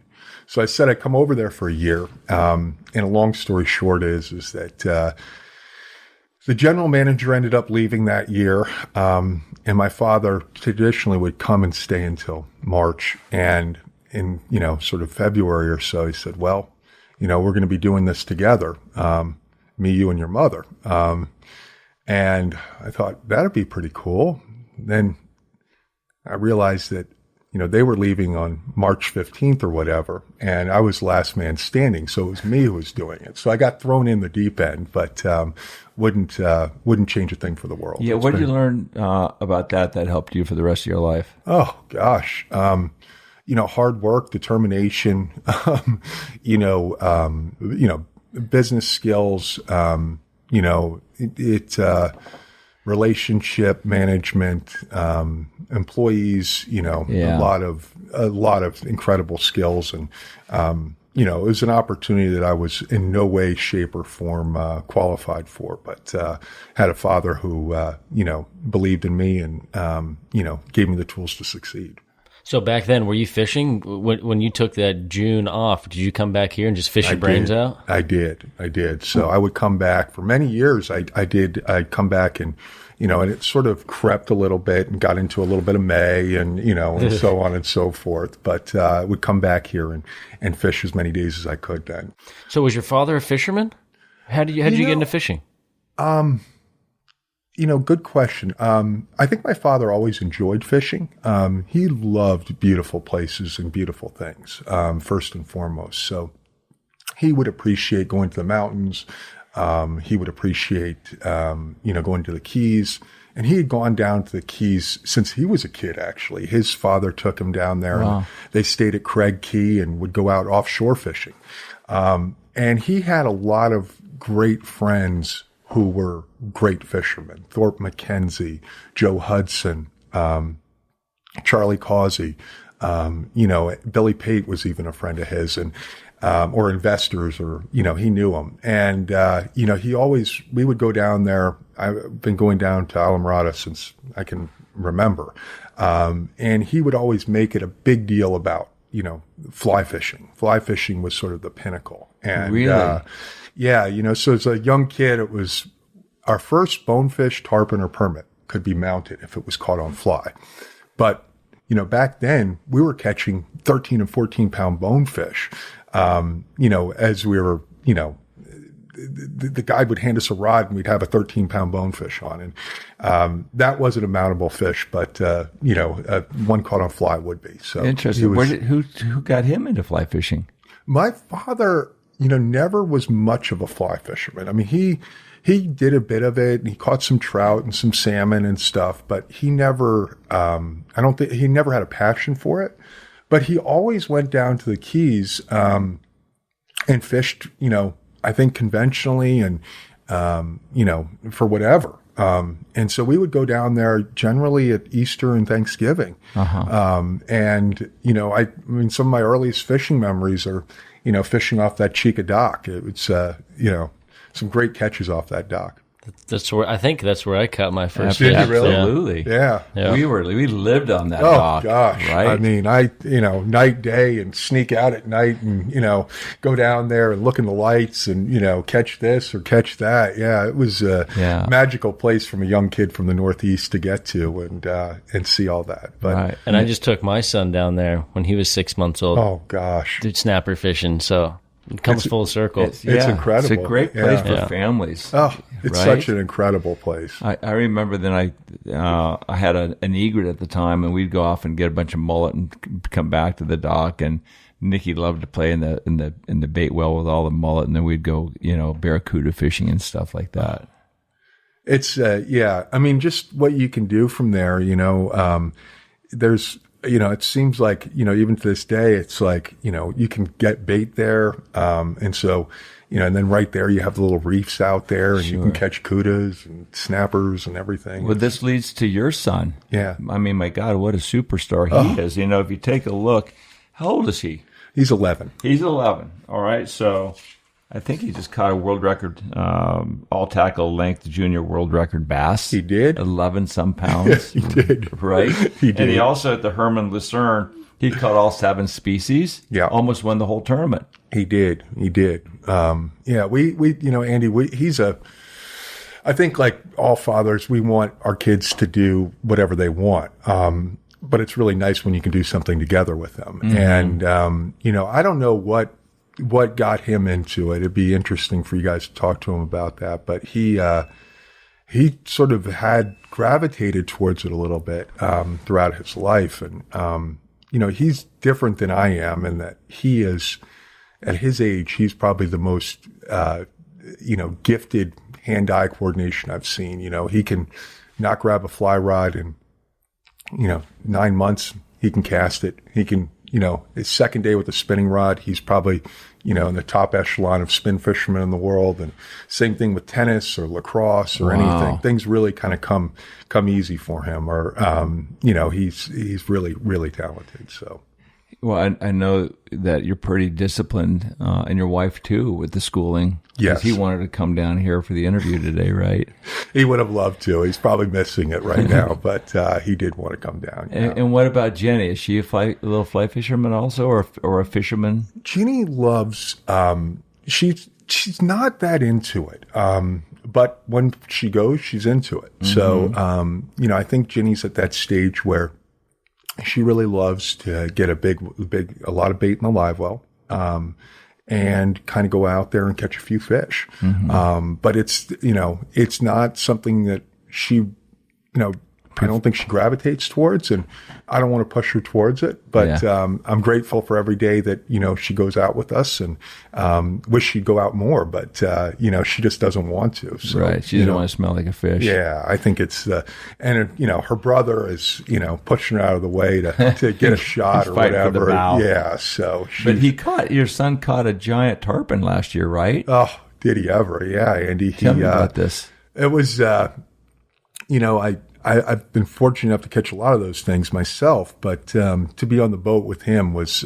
So I said I'd come over there for a year. And a long story short is that the general manager ended up leaving that year. And my father traditionally would come and stay until March. And in, sort of February or so, he said, well, we're going to be doing this together, me, you, and your mother. And I thought that'd be pretty cool. Then I realized that, they were leaving on March 15th or whatever, and I was last man standing. So it was me who was doing it. So I got thrown in the deep end, but, wouldn't change a thing for the world.
Yeah. What did you learn, about that helped you for the rest of your life?
Oh gosh. Hard work, determination, business skills, relationship management, employees, a lot of incredible skills. And, it was an opportunity that I was in no way, shape or form, qualified for, but, had a father who, believed in me and, gave me the tools to succeed.
So back then, were you fishing? When you took that June off, did you come back here and just fish your brains out?
I did. So I would come back for many years. I'd come back and, and it sort of crept a little bit and got into a little bit of May and, and so on and so forth. But I would come back here and fish as many days as I could then.
So was your father a fisherman? How did you get into fishing?
Good question. I think my father always enjoyed fishing. He loved beautiful places and beautiful things, first and foremost. So he would appreciate going to the mountains. He would appreciate, going to the Keys. And he had gone down to the Keys since he was a kid, actually. His father took him down there. Wow. And they stayed at Craig Key and would go out offshore fishing. And he had a lot of great friends who were great fishermen. Thorpe McKenzie, Joe Hudson, Charlie Causey, Billy Pate was even a friend of his, and, or investors, or, he knew them. And, we would go down there. I've been going down to Alamorada since I can remember. And he would always make it a big deal about, fly fishing. Fly fishing was sort of the pinnacle. And,
really?
Yeah, so as a young kid, it was our first bonefish, tarpon, or permit could be mounted if it was caught on fly. But, back then we were catching 13 and 14 pound bonefish. As we were, the guide would hand us a rod and we'd have a 13 pound bonefish on. And, that wasn't a mountable fish, but, one caught on fly would be. So
interesting. Who got him into fly fishing?
My father, never was much of a fly fisherman. I mean, he did a bit of it and he caught some trout and some salmon and stuff, but he never, he never had a passion for it, but he always went down to the Keys, and fished, I think conventionally and, for whatever. And so we would go down there generally at Easter and Thanksgiving. Uh-huh. And, some of my earliest fishing memories are, fishing off that Chica dock. It's, some great catches off that dock.
I think that's where I caught my first
fish.
Did
you really?
Absolutely.
Yeah.
We lived on that dock.
Oh gosh.
Right?
I mean, night, day, and sneak out at night and, go down there and look in the lights and, catch this or catch that. Yeah. It was a magical place from a young kid from the Northeast to get to and see all that. But,
right.
And I just took my son down there when he was 6 months old.
Oh gosh.
Did snapper fishing. So It comes full circle.
It's incredible.
It's a great place for families.
Oh, it's
right?
such an incredible place.
I remember then I had an egret at the time, and we'd go off and get a bunch of mullet and come back to the dock. And Nikki loved to play in the bait well with all the mullet, and then we'd go barracuda fishing and stuff like that.
It's I mean, just what you can do from there. There's it seems like even to this day, it's like you can get bait there, and so. And then right there you have the little reefs out there, and you can catch cudas and snappers and everything.
Well, this leads to your son.
Yeah.
I mean, my God, what a superstar he is. If you take a look, how old is he?
He's 11.
He's 11. All right. So I think he just caught a world record, all tackle length junior world record bass.
He did?
11 some pounds.
He did.
Right?
He did.
And he also at the Herman Lucerne, he caught all 7 species.
Yeah.
Almost won the whole tournament.
He did. Andy, I think like all fathers, we want our kids to do whatever they want. But it's really nice when you can do something together with them. Mm-hmm. And, I don't know what got him into it. It'd be interesting for you guys to talk to him about that. But he sort of had gravitated towards it a little bit, throughout his life. And, he's different than I am in that he is, at his age, he's probably the most, gifted hand-eye coordination I've seen. He can not grab a fly rod in, 9 months. He can cast it. He can, his second day with a spinning rod, he's probably, in the top echelon of spin fishermen in the world. And same thing with tennis or lacrosse or anything. Things really kind of come easy for him. Or, he's really, really talented. So.
Well, I know that you're pretty disciplined, and your wife too, with the schooling.
Yes.
He wanted to come down here for the interview today, right?
He would have loved to. He's probably missing it right now, but he did want to come down. Yeah.
And what about Jinny? Is she a little fly fisherman also, or a fisherman?
Jinny loves. She's not that into it, but when she goes, she's into it. Mm-hmm. So, I think Jinny's at that stage where she really loves to get a lot of bait in the live well, and kind of go out there and catch a few fish. Mm-hmm. But it's not something that she, I don't think she gravitates towards, and I don't want to push her towards it. But I'm grateful for every day that she goes out with us, and wish she'd go out more. But she just doesn't want to. So,
right, she doesn't want to smell like a fish.
Yeah, I think it's and her brother is pushing her out of the way to get a shot or whatever.
For the bow.
Yeah, so.
But your son caught a giant tarpon last year, right?
Oh, did he ever? Yeah, Andy.
Tell me about this.
It was I've been fortunate enough to catch a lot of those things myself, but to be on the boat with him was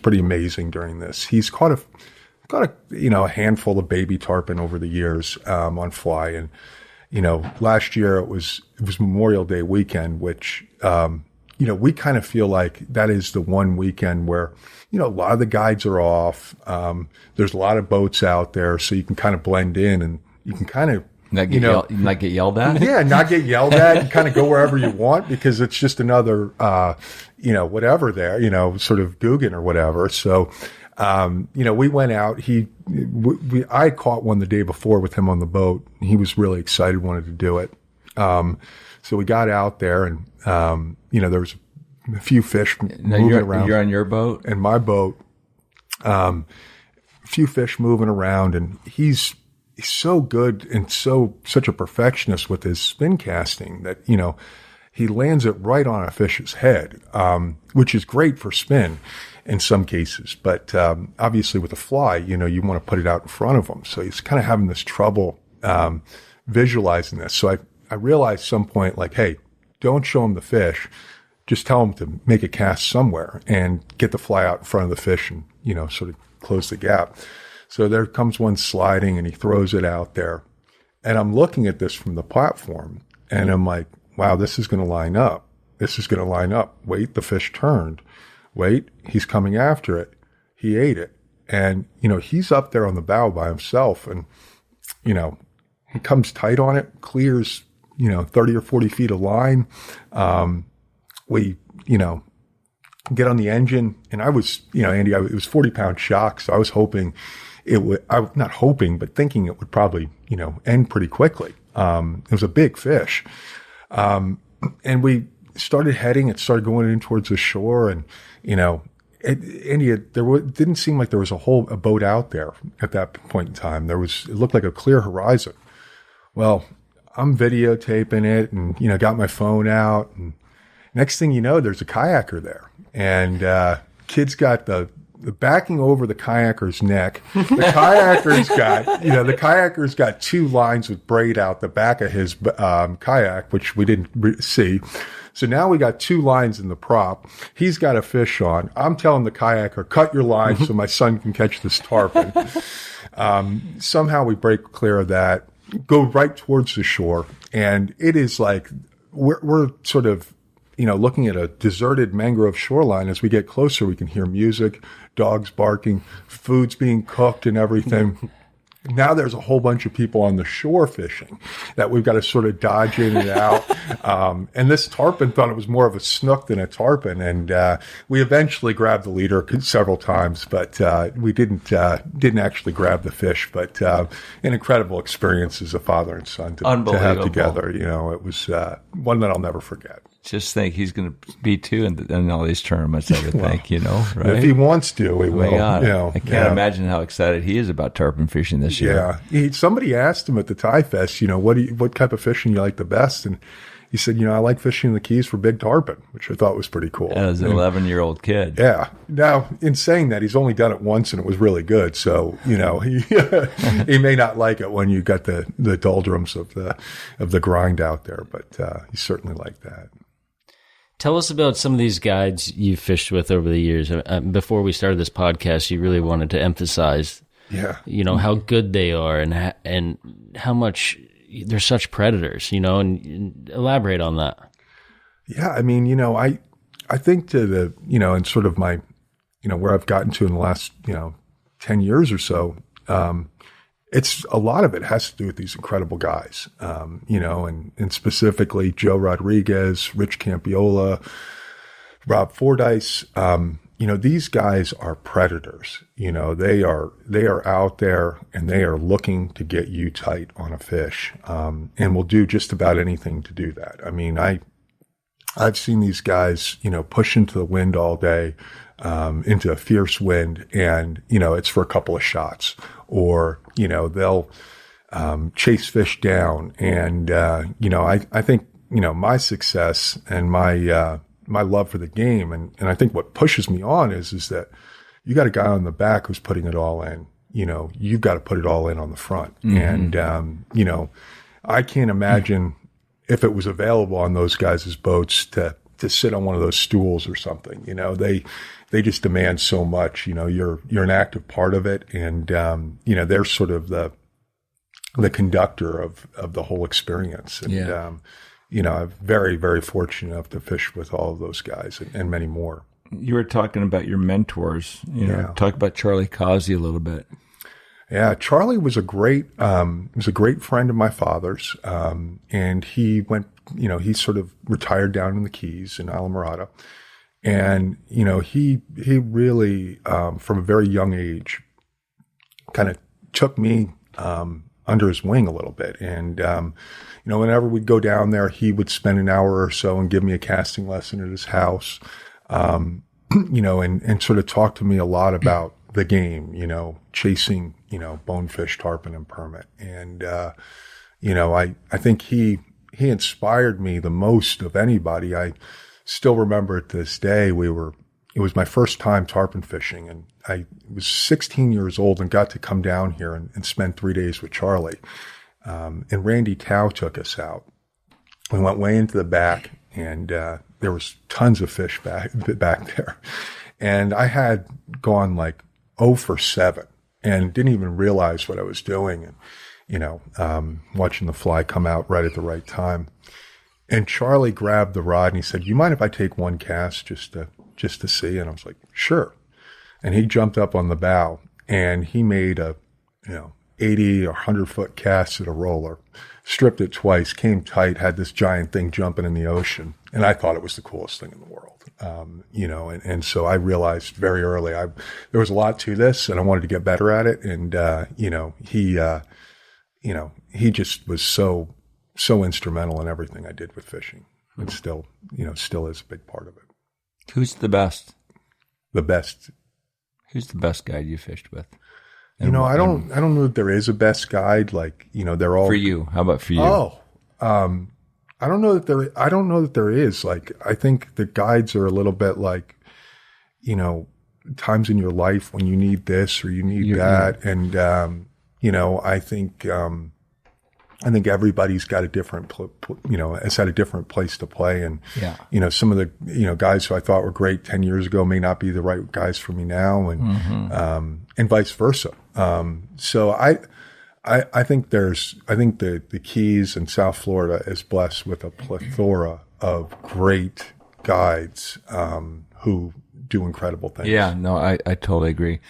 pretty amazing during this. He's caught a handful of baby tarpon over the years on fly, and last year it was Memorial Day weekend, which we kind of feel like that is the one weekend where a lot of the guides are off. There's a lot of boats out there, so you can kind of blend in, and you can kind of
not get yelled at?
Yeah, not get yelled at, and kind of go wherever you want, because it's just another, whatever there, sort of Guggen or whatever. So, we went out. I caught one the day before with him on the boat. He was really excited, wanted to do it. So we got out there, and, there was a few fish moving around.
You're on your boat?
And my boat. A few fish moving around, and he's so good and such a perfectionist with his spin casting that, he lands it right on a fish's head, which is great for spin in some cases. But, obviously with a fly, you want to put it out in front of him. So he's kind of having this trouble, visualizing this. So I realized at some point, like, hey, don't show him the fish. Just tell him to make a cast somewhere and get the fly out in front of the fish and, sort of close the gap. So there comes one sliding, and he throws it out there. And I'm looking at this from the platform, and I'm like, wow, this is going to line up. This is going to line up. Wait, the fish turned. Wait, he's coming after it. He ate it. And, he's up there on the bow by himself, and, he comes tight on it, clears, 30 or 40 feet of line. We, get on the engine, and I was, Andy, it was 40-pound shock. So I was hoping not hoping, but thinking it would probably, end pretty quickly. It was a big fish. And we started heading, it started going in towards the shore, and, Andy, didn't seem like there was a boat out there at that point in time. It looked like a clear horizon. Well, I'm videotaping it and, got my phone out, and next thing you know, there's a kayaker there, and, kid's got the backing over the kayaker's neck. The kayaker's got 2 lines with braid out the back of his, kayak, which we didn't see. So now we got 2 lines in the prop. He's got a fish on. I'm telling the kayaker, cut your line so my son can catch this tarpon. Somehow we break clear of that, go right towards the shore. And it is like, we're sort of, looking at a deserted mangrove shoreline. As we get closer, we can hear music, dogs barking, food's being cooked and everything. Now there's a whole bunch of people on the shore fishing that we've got to sort of dodge in and out. And this tarpon thought it was more of a snook than a tarpon. And we eventually grabbed the leader several times, but we didn't actually grab the fish. But an incredible experience as a father and son to have together. It was one that I'll never forget.
Just think he's going to be too in all these tournaments, I would think, right?
If he wants to, he will.
I can't imagine how excited he is about tarpon fishing this year.
Yeah. Somebody asked him at the Thai Fest, what type of fishing you like the best? And he said, I like fishing the Keys for big tarpon, which I thought was pretty cool.
As an 11-year-old kid.
Yeah. Now, in saying that, he's only done it once and it was really good. So, he may not like it when you got the doldrums of the grind out there, but he certainly liked that.
Tell us about some of these guides you've fished with over the years. Before we started this podcast, you really wanted to emphasize, how good they are and how much they're such predators, and elaborate on that.
Yeah, I mean, I think to the, and sort of my, where I've gotten to in the last, 10 years or so, it's a lot of it has to do with these incredible guys, and specifically Joe Rodriguez, Rich Campiola, Rob Fordyce. These guys are predators. They are out there and they are looking to get you tight on a fish, and will do just about anything to do that. I mean, I've seen these guys, push into the wind all day, into a fierce wind, and, it's for a couple of shots, or, they'll, chase fish down. And, I think, my success and my love for the game. And I think what pushes me on is that you got a guy on the back who's putting it all in, you've got to put it all in on the front. Mm-hmm. And, I can't imagine if it was available on those guys' boats to sit on one of those stools or something. They just demand so much. You're an active part of it, and they're sort of the conductor of the whole experience. And I'm very, very fortunate enough to fish with all of those guys and many more.
You were talking about your mentors. Talk about Charlie Causey a little bit.
Yeah, Charlie was a great friend of my father's, and he went. He sort of retired down in the Keys in Islamorada. And, he really, from a very young age, kind of took me, under his wing a little bit. And, whenever we'd go down there, he would spend an hour or so and give me a casting lesson at his house, and sort of talk to me a lot about the game, chasing, bonefish, tarpon, and permit. And, I think he inspired me the most of anybody. I still remember to this day, it was my first time tarpon fishing, and I was 16 years old and got to come down here and spend 3 days with Charlie. And Randy Tao took us out. We went way into the back, and there was tons of fish back there. And I had gone like 0 for 7 and didn't even realize what I was doing. And, watching the fly come out right at the right time. And Charlie grabbed the rod and he said, "You mind if I take one cast just to see?" And I was like, "Sure." And he jumped up on the bow and he made a, 80 or 100-foot cast at a roller, stripped it twice, came tight, had this giant thing jumping in the ocean. And I thought it was the coolest thing in the world. and so I realized very early there was a lot to this, and I wanted to get better at it. And he just was so instrumental in everything I did with fishing, and still is a big part of it.
Who's the best?
The best.
Who's the best guide you fished with?
I don't know if there is a best guide. Like, they're all
for you. How about for you?
Oh, I don't know that there is. Like, I think the guides are a little bit like, times in your life when you need this or you need that. And, I think everybody's got a different, has had a different place to play. And, some of the, guys who I thought were great 10 years ago may not be the right guys for me now, and vice versa. So I think the Keys and South Florida is blessed with a plethora of great guides, who do incredible things.
Yeah, no, I totally agree.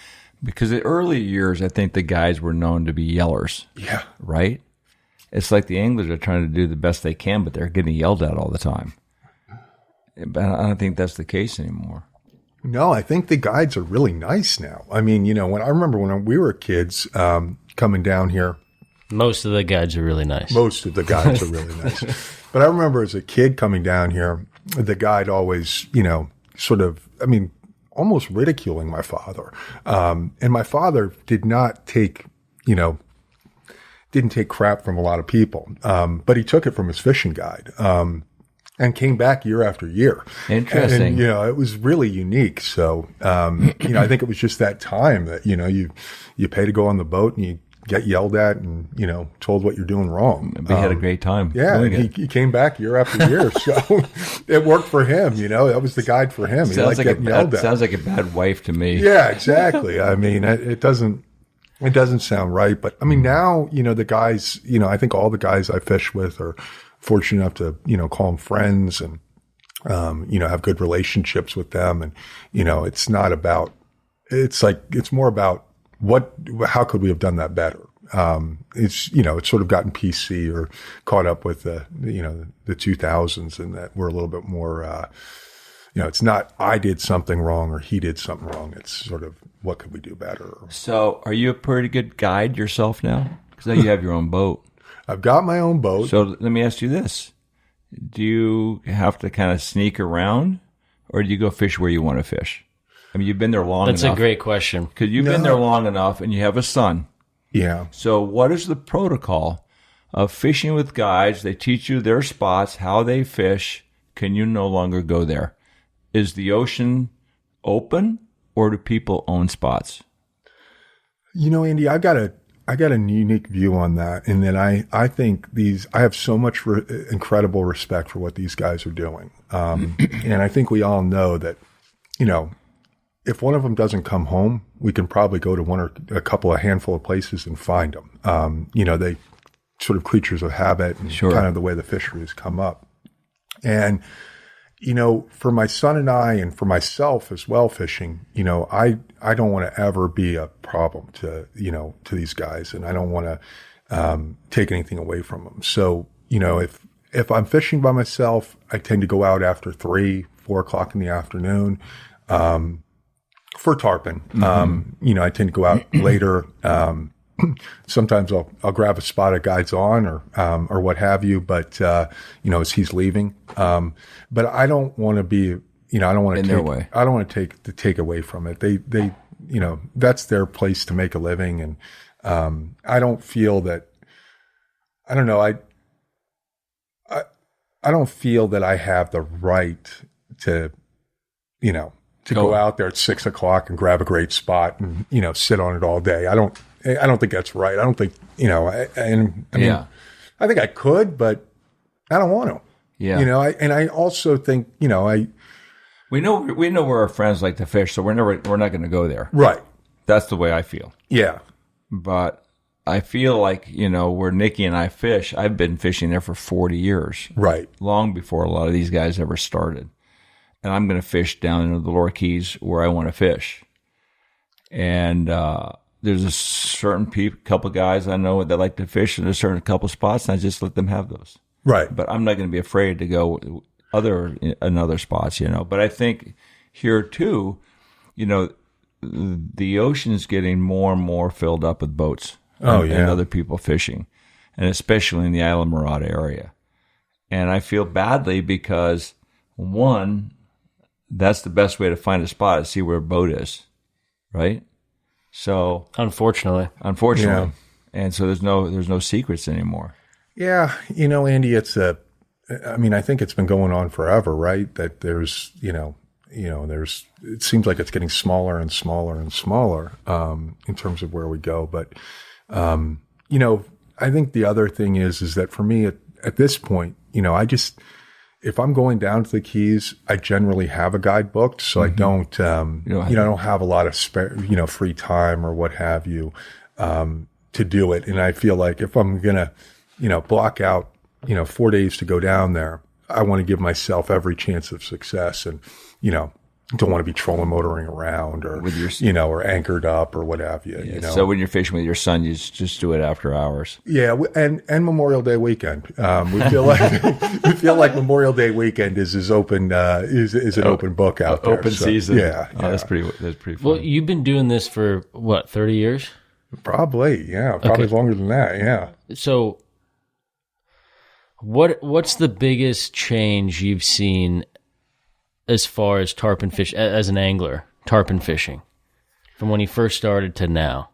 Because in the early years, I think the guides were known to be yellers.
Yeah.
Right? It's like the anglers are trying to do the best they can, but they're getting yelled at all the time. But I don't think that's the case anymore.
No, I think the guides are really nice now. I mean, when we were kids, coming down here.
Most of the guides are really nice.
But I remember as a kid coming down here, the guide always, almost ridiculing my father. And my father didn't take crap from a lot of people. But he took it from his fishing guide. And came back year after year.
Interesting.
And it was really unique. So, I think it was just that time that, you pay to go on the boat and you get yelled at and, told what you're doing wrong.
He had a great time.
Yeah. He came back year after year. So it worked for him. That was the guide for him. He liked getting yelled at.
Sounds like a bad wife to me.
Yeah, exactly. I mean, it doesn't sound right. But I mean, now, the guys, I think all the guys I fish with are fortunate enough to, call them friends and, have good relationships with them. And, it's more about how could we have done that better? It's sort of gotten PC or caught up with the 2000s, and that we're a little bit more, it's not, I did something wrong or he did something wrong. It's sort of, what could we do better?
So are you a pretty good guide yourself now? Because now you have your own boat.
I've got my own boat.
So let me ask you this. Do you have to kind of sneak around, or do you go fish where you want to fish? I mean, you've been there long enough.
That's a great question.
Because you've been there long enough and you have a son.
Yeah.
So what is the protocol of fishing with guides? They teach you their spots, how they fish. Can you no longer go there? Is the ocean open, or do people own spots?
Andy, I got a unique view on that. And then I think I have so much incredible respect for what these guys are doing. And I think we all know that, if one of them doesn't come home, we can probably go to one or a handful of places and find them. They sort of creatures of habit and kind of the way the fisheries come up. And, for my son and I, and for myself as well, fishing, I don't want to ever be a problem to these guys, and I don't want to, take anything away from them. So, if I'm fishing by myself, I tend to go out after 3-4 o'clock in the afternoon, for tarpon. I tend to go out later. Sometimes I'll grab a spot a guide's on or what have you, but, as he's leaving. But I don't want to be, I don't want to take away from it. They, that's their place to make a living. And, I don't feel that, I don't know. I don't feel that I have the right to, go out there at 6 o'clock and grab a great spot and, sit on it all day. I don't think that's right. I don't think, I think I could, but I don't want to.
Yeah.
And I also think, we
know where our friends like to fish, so we're not going to go there.
Right.
That's the way I feel.
Yeah.
But I feel like, where Nikki and I fish, I've been fishing there for 40 years.
Right.
Long before a lot of these guys ever started. And I'm going to fish down into the lower keys where I want to fish. And, there's a certain couple guys I know that like to fish in a certain couple spots, and I just let them have those.
Right.
But I'm not going to be afraid to go in other spots, But I think here too, the ocean's getting more and more filled up with boats and other people fishing, and especially in the Isla Mirada area. And I feel badly because, one, that's the best way to find a spot, is see where a boat is, right? So
unfortunately.
Yeah. And so there's no secrets anymore.
Yeah, Andy, I think it's been going on forever, right? That there's, it seems like it's getting smaller and smaller and smaller, in terms of where we go. But, I think the other thing is that for me at this point, if I'm going down to the Keys, I generally have a guide booked, so I don't, I don't have a lot of spare, free time or what have you, to do it. And I feel like if I'm gonna, block out, 4 days to go down there, I want to give myself every chance of success, and, don't want to be trolling motoring around or, with your, or anchored up or what have you,
So when you're fishing with your son, you just do it after hours.
Yeah. And Memorial Day weekend. We feel like Memorial Day weekend is as open, is an open book out there.
Open season.
Yeah.
That's pretty fun.
Well, you've been doing this for what, 30 years?
Probably. Yeah. Probably longer than that. Yeah.
So what's the biggest change you've seen as far as tarpon fish, as an angler, tarpon fishing, from when you first started to now?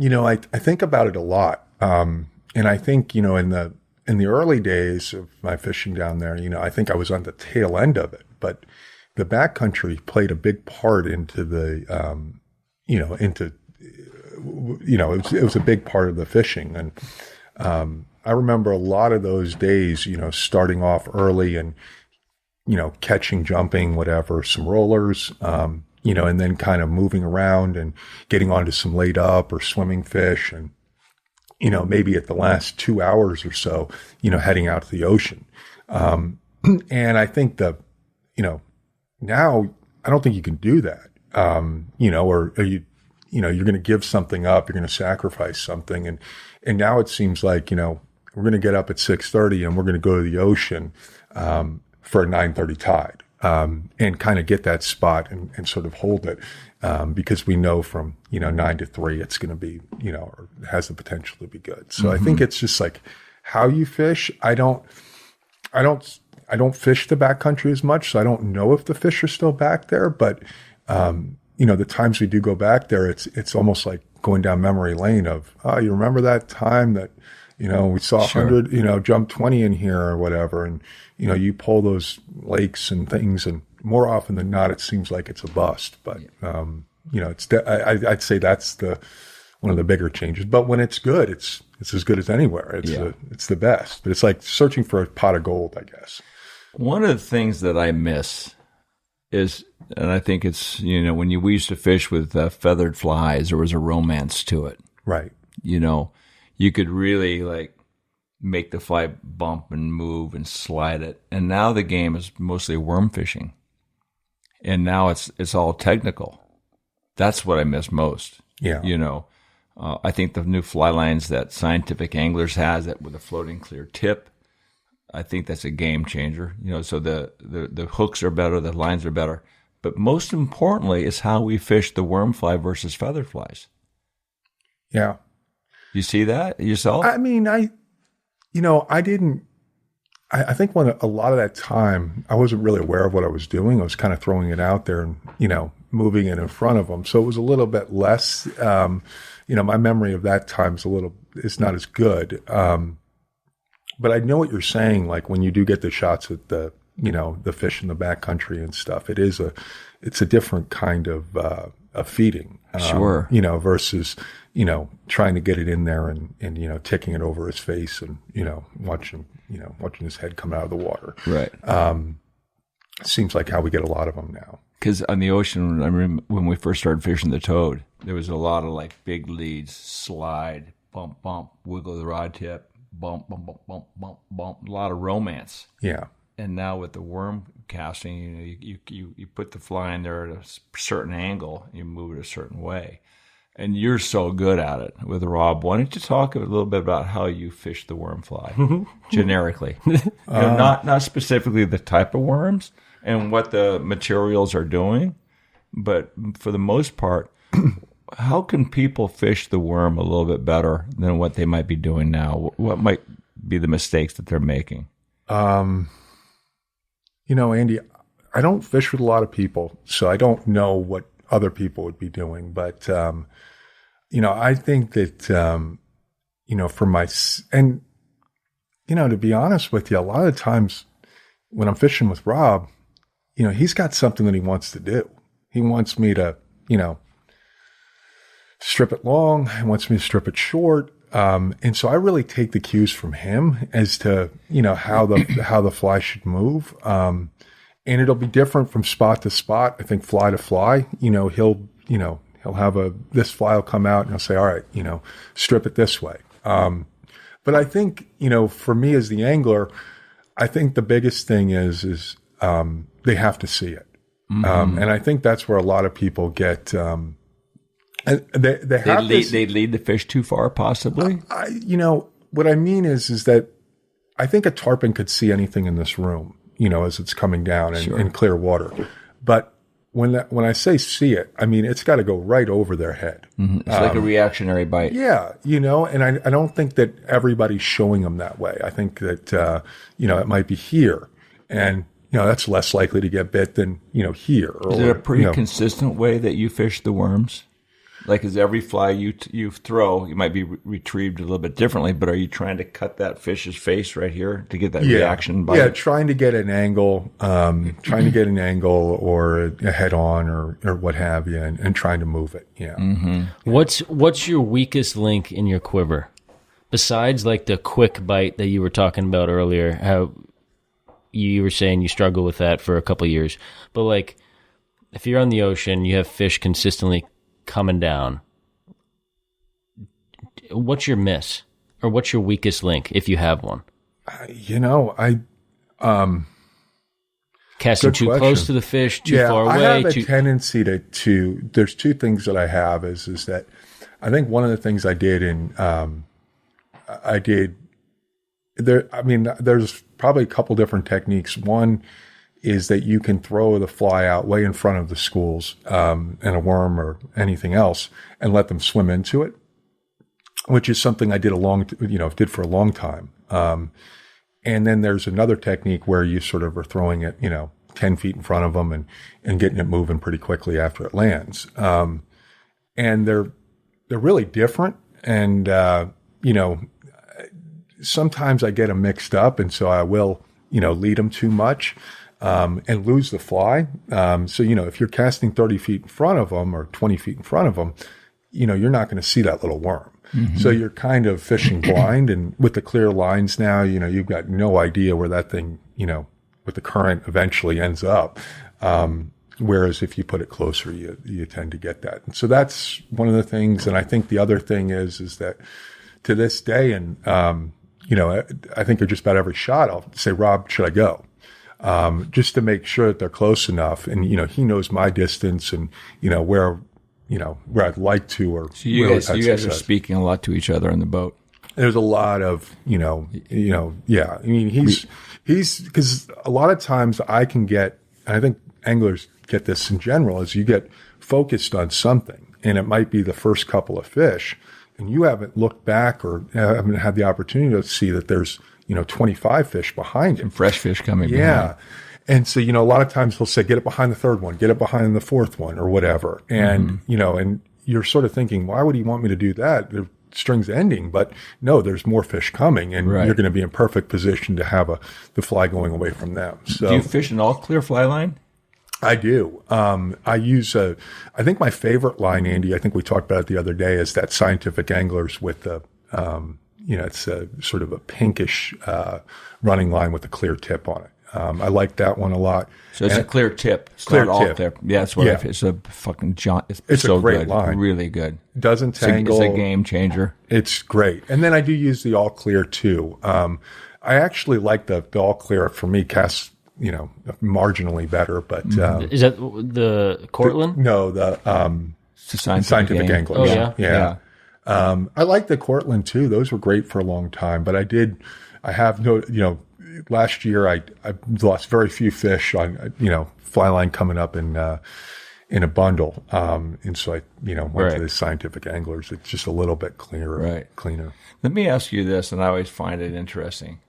I think about it a lot. And I think, in the early days of my fishing down there, I think I was on the tail end of it, but the backcountry played a big part into the, it was a big part of the fishing. And, I remember a lot of those days, starting off early and, catching, jumping, whatever, some rollers, and then kind of moving around and getting onto some laid up or swimming fish. And, maybe at the last 2 hours or so, heading out to the ocean. And I think now I don't think you can do that. Or you're going to give something up, you're going to sacrifice something. And now it seems like, we're going to get up at 6:30 and we're going to go to the ocean, for a 9:30 tide, and kind of get that spot and sort of hold it, because we know from, 9 to 3, it's going to be, or has the potential to be good. So I think it's just like how you fish. I don't fish the backcountry as much, so I don't know if the fish are still back there, but, the times we do go back there, it's almost like going down memory lane of, oh, you remember that time that, we saw 100, jump 20 in here or whatever. And, you pull those lakes and things, and more often than not, it seems like it's a bust. But, I'd say that's one of the bigger changes. But when it's good, it's as good as anywhere. It's the best. But it's like searching for a pot of gold, I guess.
One of the things that I miss is, and I think it's, when we used to fish with feathered flies, there was a romance to it.
Right.
You could really make the fly bump and move and slide it. And now the game is mostly worm fishing. And now it's all technical. That's what I miss most.
Yeah.
I think the new fly lines that Scientific Anglers has, that with a floating clear tip, I think that's a game changer. So the hooks are better, the lines are better. But most importantly is how we fish the worm fly versus feather flies.
Yeah.
You see that yourself?
I mean, I think when a lot of that time, I wasn't really aware of what I was doing. I was kind of throwing it out there and, moving it in front of them. So it was a little bit less, my memory of that time is not as good. But I know what you're saying. Like when you do get the shots at the fish in the backcountry and stuff, it's a different kind of feeding.
Sure.
Versus, trying to get it in there and ticking it over his face and, watching his head come out of the water.
Right.
Seems like how we get a lot of them now.
Because on the ocean, I remember when we first started fishing the toad, there was a lot of big leads, slide, bump, bump, wiggle the rod tip, bump, bump, bump, bump, bump, bump, a lot of romance.
Yeah.
And now with the worm casting, you put the fly in there at a certain angle, you move it a certain way. And you're so good at it with Rob. Why don't you talk a little bit about how you fish the worm fly generically? Not specifically the type of worms and what the materials are doing, but for the most part, how can people fish the worm a little bit better than what they might be doing now? What might be the mistakes that they're making?
Andy, I don't fish with a lot of people, so I don't know what other people would be doing. But, I think that, to be honest with you, a lot of times when I'm fishing with Rob, he's got something that he wants to do. He wants me to, strip it long. He wants me to strip it short. And so I really take the cues from him as to, how the fly should move. And it'll be different from spot to spot. I think fly to fly, he'll have this fly will come out and he'll say, all right, strip it this way. But I think, for me as the angler, I think the biggest thing is they have to see it. And I think that's where a lot of people get, they
lead the fish too far, possibly.
What I mean is that I think a tarpon could see anything in this room, as it's coming down in clear water. But when I say see it, I mean it's got to go right over their head.
It's like a reactionary bite.
Yeah, and I don't think that everybody's showing them that way. I think that it might be here, and that's less likely to get bit than here.
Is it a pretty consistent way that you fish the worms? Like, is every fly you throw, you might be retrieved a little bit differently, but are you trying to cut that fish's face right here to get that reaction bite?
Yeah, trying to get an angle, or a head on or what have you, and trying to move it. Yeah.
Mm-hmm. What's your weakest link in your quiver? Besides like the quick bite that you were talking about earlier, how you were saying you struggle with that for a couple of years. But like, if you're on the ocean, you have fish consistently coming down, what's your miss, or what's your weakest link if you have one? Casting too close to the fish, too far away.
I have a tendency to. There's two things that I have is that I think one of the things I did there's probably a couple different techniques. One is that you can throw the fly out way in front of the schools, and a worm or anything else, and let them swim into it, which is something I did for a long time. And then there's another technique where you sort of are throwing it, 10 feet in front of them and getting it moving pretty quickly after it lands. And they're really different. And, sometimes I get them mixed up. And so I will, lead them too much. And lose the fly. So, if you're casting 30 feet in front of them or 20 feet in front of them, you're not going to see that little worm. Mm-hmm. So you're kind of fishing blind. And with the clear lines now, you've got no idea where that thing, with the current eventually ends up. Whereas if you put it closer, you tend to get that. And so that's one of the things. And I think the other thing is that to this day, and, I think at just about every shot, I'll say, Rob, should I go? Just to make sure that they're close enough, and he knows my distance, and where I'd like to. Or
so you guys are speaking a lot to each other on the boat.
There's a lot of yeah. I mean, he's because a lot of times I can get, and I think anglers get this in general, is you get focused on something, and it might be the first couple of fish, and you haven't looked back or haven't had the opportunity to see that there's 25 fish behind it.
And fresh fish coming behind.
Yeah. And so, a lot of times he'll say, get it behind the third one, get it behind the fourth one or whatever. And, and you're sort of thinking, why would he want me to do that? The string's ending, but no, there's more fish coming, and you're going to be in perfect position to have the fly going away from them. So,
do you fish an all clear fly line?
I do. I use I think my favorite line, Andy, I think we talked about it the other day, is that Scientific Anglers with the, it's a sort of a pinkish running line with a clear tip on it. I like that one a lot.
So it's a clear tip. It's
clear
not
tip.
all tip. Yeah, that's what I fish. It's a fucking It's so
a great
good.
line.
Really good.
Doesn't tangle.
It's a game changer.
It's great. And then I do use the all clear too. I actually like the all clear. For me, casts marginally better. But
is that the Cortland?
No, the
It's a scientific
anglers.
Oh, yeah?
Yeah. I like the Cortland too. Those were great for a long time, but last year I lost very few fish on, fly line coming up in a bundle. And so I, went to the scientific anglers. It's just a little bit cleaner.
Let me ask you this, and I always find it interesting.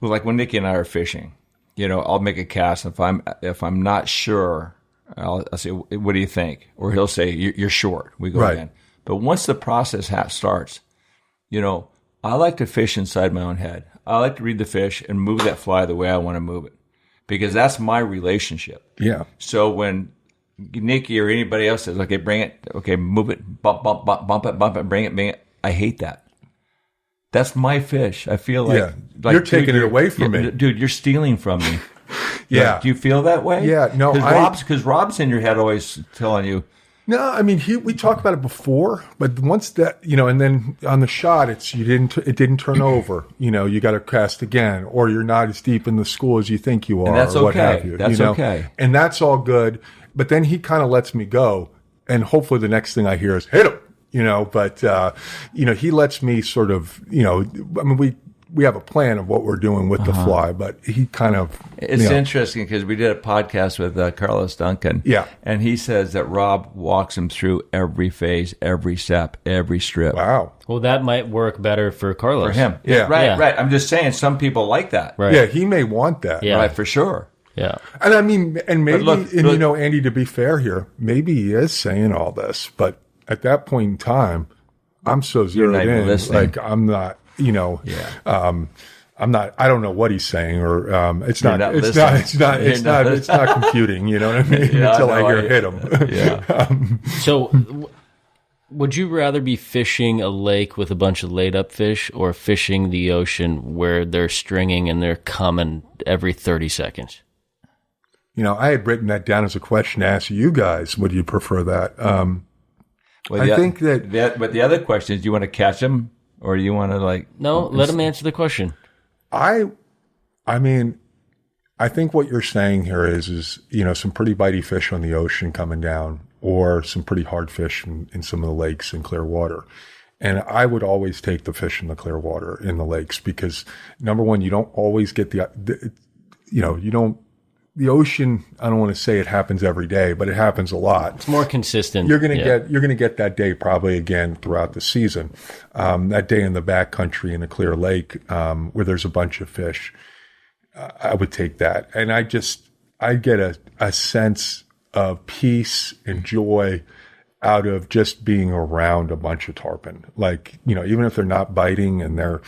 Well, like when Nikki and I are fishing, I'll make a cast. If I'm not sure, I'll say, "What do you think?" Or he'll say, "You're short." We go again. But once the process starts, I like to fish inside my own head. I like to read the fish and move that fly the way I want to move it, because that's my relationship.
Yeah.
So when Nikki or anybody else says, "Okay, bring it. Okay, move it. Bump it. Bring it. I hate that. That's my fish. I feel like
you're taking it away from me,
dude. You're stealing from me.
Yeah.
Like, do you feel that way?
Yeah. No.
Because Rob's in your head always telling you.
No, I mean we talked about it before, but once that and then on the shot it didn't turn over. You got to cast again, or you're not as deep in the school as you think you are,
and that's
or what
okay.
have you.
That's okay,
and that's all good. But then he kind of lets me go, and hopefully the next thing I hear is hit him. But he lets me sort of. I mean we have a plan of what we're doing with the fly, but he kind of...
It's interesting because we did a podcast with Carlos Duncan.
Yeah.
And he says that Rob walks him through every phase, every step, every strip.
Wow.
Well, that might work better for Carlos.
For him.
Yeah.
Right. I'm just saying some people like that.
Right.
Yeah, he may want that.
Yeah.
Right, for sure.
Yeah.
And I mean, and maybe,
look,
Andy, to be fair here, maybe he is saying all this, but at that point in time, I'm so zeroed in.
Listening.
Like, I'm not... I'm not. I don't know what he's saying, or it's not computing. You know what I mean? Until I hear hit him.
Yeah.
So, would you rather be fishing a lake with a bunch of laid up fish, or fishing the ocean where they're stringing and they're coming every 30 seconds?
I had written that down as a question to ask you guys. Would you prefer that? I think that.
But the other question is, do you want to catch them? Or do you want to
No, let him answer the question.
I mean, I think what you're saying here is some pretty bitey fish on the ocean coming down, or some pretty hard fish in some of the lakes in clear water. And I would always take the fish in the clear water in the lakes, because number one, you don't always get the ocean, I don't want to say it happens every day, but it happens a lot.
It's more consistent.
You're going to get that day probably again throughout the season. That day in the backcountry in a clear lake, where there's a bunch of fish, I would take that. And I get a sense of peace and joy out of just being around a bunch of tarpon. Like, even if they're not biting and they're,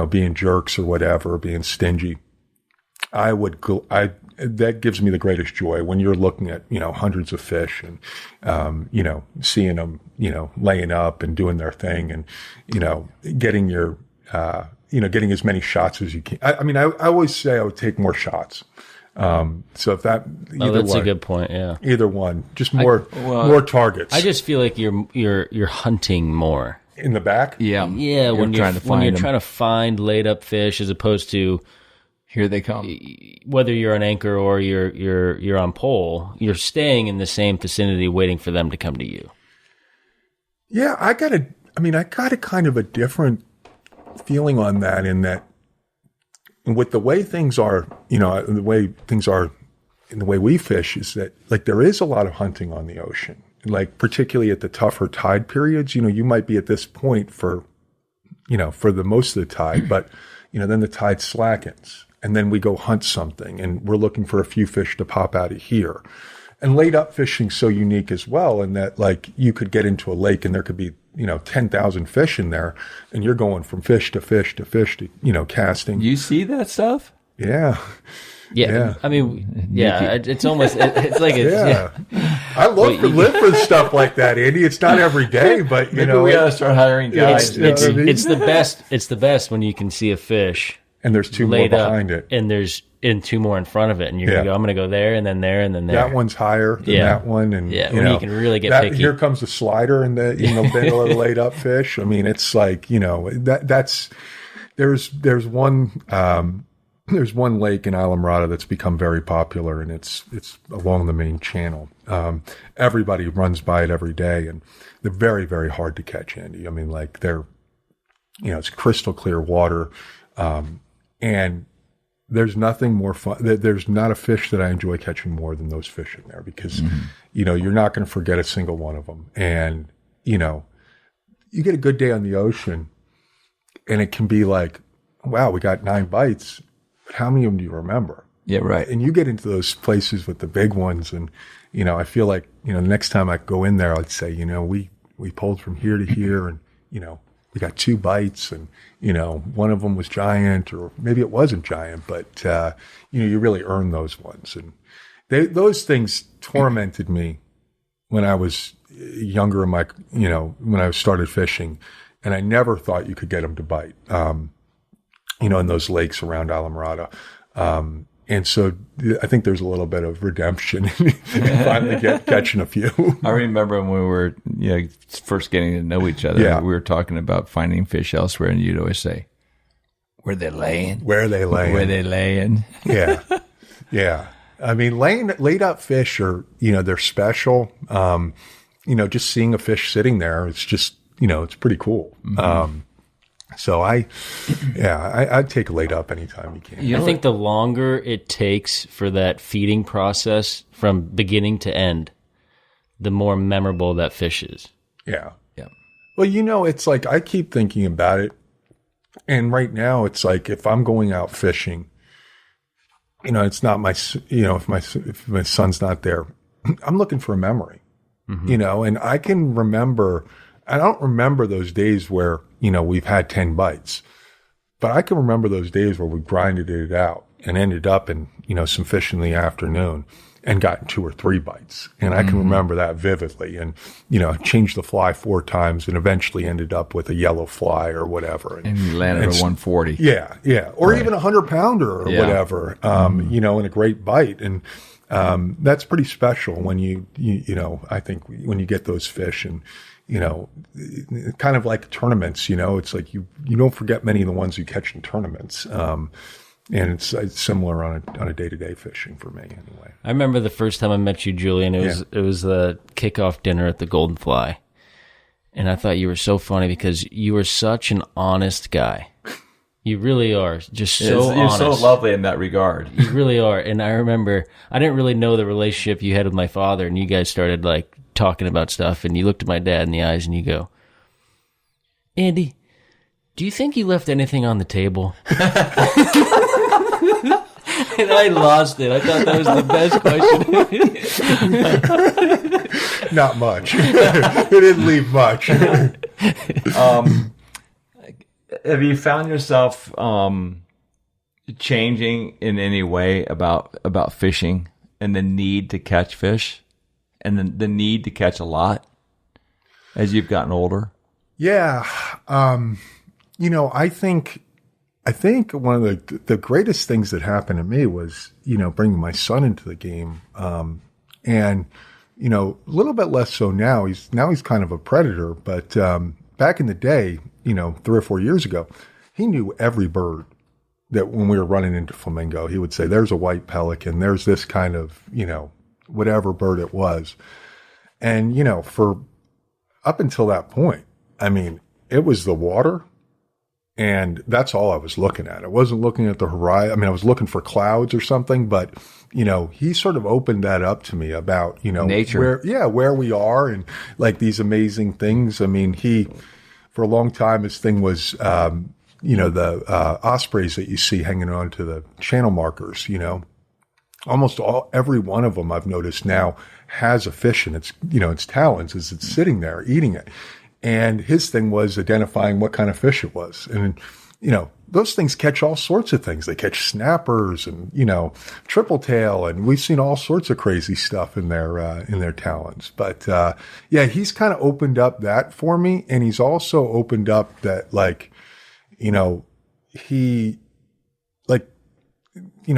being jerks or whatever, being stingy, that gives me the greatest joy when you're looking at, hundreds of fish and, seeing them, laying up and doing their thing and, getting your, getting as many shots as you can. I always say I would take more shots. So if that,
that's a good point. Yeah.
Either one, just more targets.
I just feel like you're hunting more
in the back.
Yeah. Yeah. When you're trying to find laid up fish, as opposed to,
here they come.
Whether you're on anchor or you're on pole, you're staying in the same vicinity, waiting for them to come to you.
Yeah, I got a kind of a different feeling on that, in that with the way things are, the way things are in the way we fish, is that like there is a lot of hunting on the ocean, like particularly at the tougher tide periods. You might be at this point for the most of the tide, but then the tide slackens. And then we go hunt something, and we're looking for a few fish to pop out of here. And laid up fishing's so unique as well, in that like you could get into a lake and there could be 10,000 fish in there, and you're going from fish to fish to fish to casting.
You see that stuff?
Yeah.
Yeah. I mean, yeah. It's almost it's like
I live for stuff like that, Andy. It's not every day, but
we gotta start hiring guys.
It's the best. It's the best when you can see a fish.
And there's two more behind it.
And there's two more in front of it. And you're going to go, I'm going to go there, and then there, and then there.
That one's higher than that one. And,
when you can really get picky.
Here comes the slider in the middle of the laid up fish. I mean, it's like, there's one, there's one lake in Islamorada that's become very popular, and it's along the main channel. Everybody runs by it every day, and they're very, very hard to catch, Andy. I mean, like they're, it's crystal clear water. And there's nothing more fun. There's not a fish that I enjoy catching more than those fish in there because, you're not going to forget a single one of them. And, you get a good day on the ocean and it can be like, wow, we got 9 bites, but how many of them do you remember?
Yeah, right.
And you get into those places with the big ones. And, I feel like, the next time I go in there, I'd say, we pulled from here to here and, we got 2 bites and, one of them was giant or maybe it wasn't giant, but, you really earn those ones. And those things tormented me when I was younger in my, when I started fishing, and I never thought you could get them to bite, in those lakes around Islamorada. And so I think there's a little bit of redemption in finally catching a few.
I remember when we were first getting to know each other, we were talking about finding fish elsewhere, and you'd always say, where they laying?
Where are they laying?
Where they laying?
Yeah. Yeah. I mean, laid up fish are, they're special. Just seeing a fish sitting there, it's just, it's pretty cool. So I'd take a laid up anytime you can.
I think the longer it takes for that feeding process from beginning to end, the more memorable that fish is.
Yeah.
Yeah.
Well, it's like I keep thinking about it. And right now it's like if I'm going out fishing, it's not my, if my son's not there, I'm looking for a memory, and I can remember, I don't remember those days where, we've had 10 bites, but I can remember those days where we grinded it out and ended up in, some fish in the afternoon and gotten 2 or 3 bites. And I can remember that vividly and, changed the fly 4 times and eventually ended up with a yellow fly or whatever.
And you landed a 140.
Yeah. Yeah. Or even a 100-pounder or whatever, and a great bite. And, that's pretty special when I think when you get those fish and, kind of like tournaments, it's like you don't forget many of the ones you catch in tournaments. And it's similar on a day-to-day fishing for me anyway.
I remember the first time I met you, Julian, it was the kickoff dinner at the Golden Fly. And I thought you were so funny because you were such an honest guy. You really are. Just so honest.
You're so lovely in that regard.
You really are. And I remember, I didn't really know the relationship you had with my father, and you guys started like talking about stuff, and you looked at my dad in the eyes and you go, Andy, do you think you left anything on the table? And I lost it. I thought that was the best
question. Not much. It didn't leave much.
Have you found yourself changing in any way about fishing and the need to catch fish and the need to catch a lot as you've gotten older?
Yeah. I think one of the greatest things that happened to me was, bringing my son into the game. And, a little bit less so now. He's kind of a predator, but, back in the day, 3 or 4 years ago, he knew every bird that when we were running into flamingo, he would say, there's a white pelican, there's this kind of, whatever bird it was. And, for up until that point, I mean, it was the water. And that's all I was looking at. I wasn't looking at the horizon. I mean, I was looking for clouds or something, but, he sort of opened that up to me about,
nature,
where we are and like these amazing things. I mean, for a long time, his thing was, the ospreys that you see hanging on to the channel markers, almost every one of them I've noticed now has a fish in its, its talons as it's sitting there eating it. And his thing was identifying what kind of fish it was. And, those things catch all sorts of things. They catch snappers and, triple tail. And we've seen all sorts of crazy stuff in their talons. But, he's kind of opened up that for me. And he's also opened up that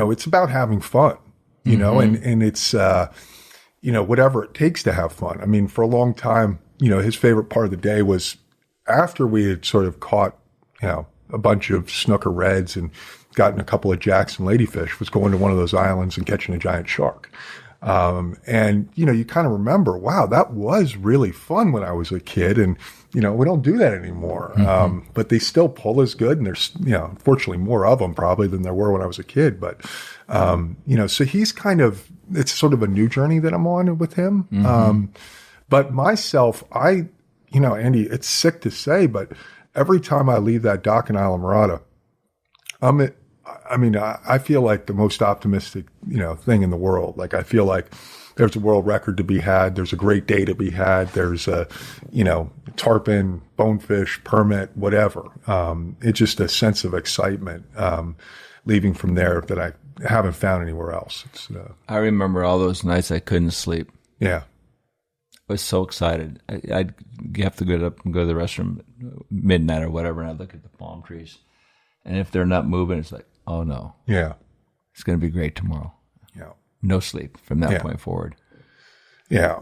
it's about having fun, and it's, whatever it takes to have fun. I mean, for a long time, his favorite part of the day was after we had sort of caught, a bunch of snooker reds and gotten a couple of jacks and ladyfish was going to one of those islands and catching a giant shark. And, you know, you kind of remember, wow, that was really fun when I was a kid. And, you know, we don't do that anymore. But they still pull as good. And there's, you know, unfortunately more of them probably than there were when I was a kid. But, you know, so he's kind of, it's sort of a new journey that I'm on with him. But myself, you know, Andy, it's sick to say, but every time I leave that dock in Isla Morada, I feel like the most optimistic, you know, thing in the world. Like, I feel like there's a world record to be had. There's a great day to be had. There's a, you know, tarpon, bonefish, permit, whatever. It's just a sense of excitement, leaving from there that I haven't found anywhere else.
I remember all those nights I couldn't sleep.
Yeah.
I was so excited. I'd have to get up and go to the restroom midnight or whatever, and I'd look at the palm trees. And if they're not moving, it's like, oh no.
Yeah.
It's going to be great tomorrow.
Yeah.
No sleep from that point forward.
Yeah.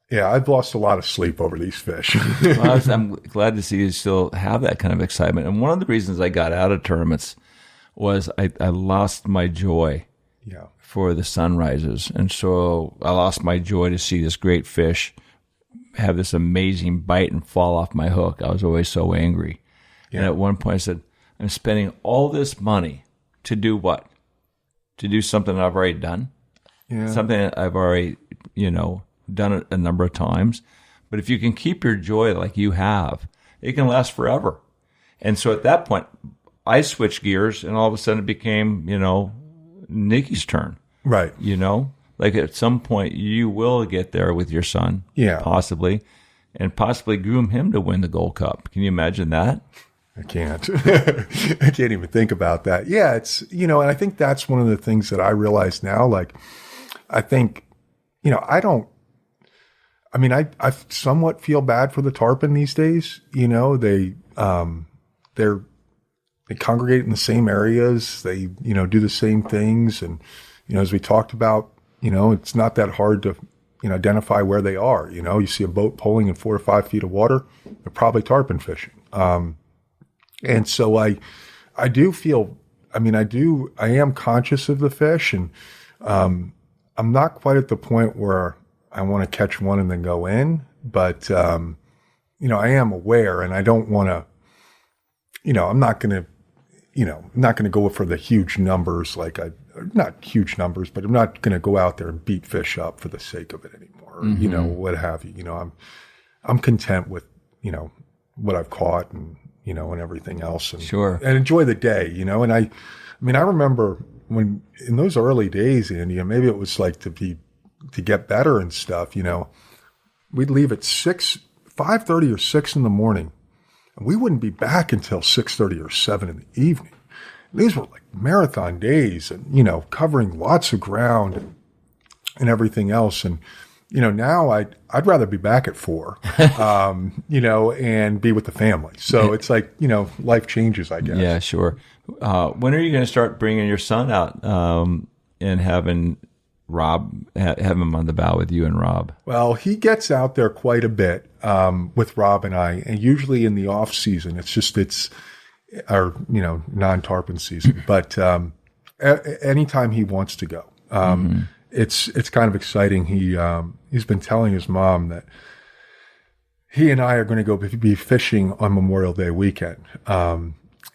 Yeah. I've lost a lot of sleep over these fish.
Well, I'm glad to see you still have that kind of excitement. And one of the reasons I got out of tournaments was I lost my joy for the sunrises. And so I lost my joy to see this great fish have this amazing bite and fall off my hook. I was always so angry. Yeah. And at one point I said, I'm spending all this money to do what? To do something I've already done? Yeah. Something that I've already, you know, done it a number of times. But if you can keep your joy like you have, it can last forever. And so at that point, I switched gears and all of a sudden it became, you know, Nikki's turn.
Right.
You know, like at some point you will get there with your son. Yeah. Possibly. And possibly groom him to win the Gold Cup. Can you imagine that?
I can't. I can't even think about that. Yeah, it's, you know, and I think that's one of the things that I realize now. Like, I think, you know, I somewhat feel bad for the tarpon these days. You know, they congregate in the same areas. They, you know, do the same things. And, you know, as we talked about, you know, it's not that hard to, you know, identify where they are. You know, you see a boat pulling in 4 or 5 feet of water, they're probably tarpon fishing. And so I do feel, I am conscious of the fish, and I'm not quite at the point where I want to catch one and then go in, but, you know, I am aware, and I don't want to, you know, I'm not going to go for the huge numbers, not huge numbers, but I'm not going to go out there and beat fish up for the sake of it anymore, you know, what have you. You know, I'm content with, you know, what I've caught and, you know, and everything else, and and enjoy the day, you know. And I remember when in those early days, Andy, and maybe it was like to get better and stuff, you know, we'd leave at 5:30 or 6 in the morning, and we wouldn't be back until 6:30 or 7 in the evening. These were like marathon days, and, you know, covering lots of ground and everything else. And, you know, now I'd rather be back at 4, you know, and be with the family. So it's like, you know, life changes, I guess.
Yeah, sure. When are you going to start bringing your son out and having Rob, have him on the bow with you and Rob?
Well, he gets out there quite a bit with Rob and I, and usually in the off season. It's our, you know, non-tarpon season. But anytime he wants to go. It's kind of exciting. He's been telling his mom that he and I are going to go be fishing on Memorial Day weekend.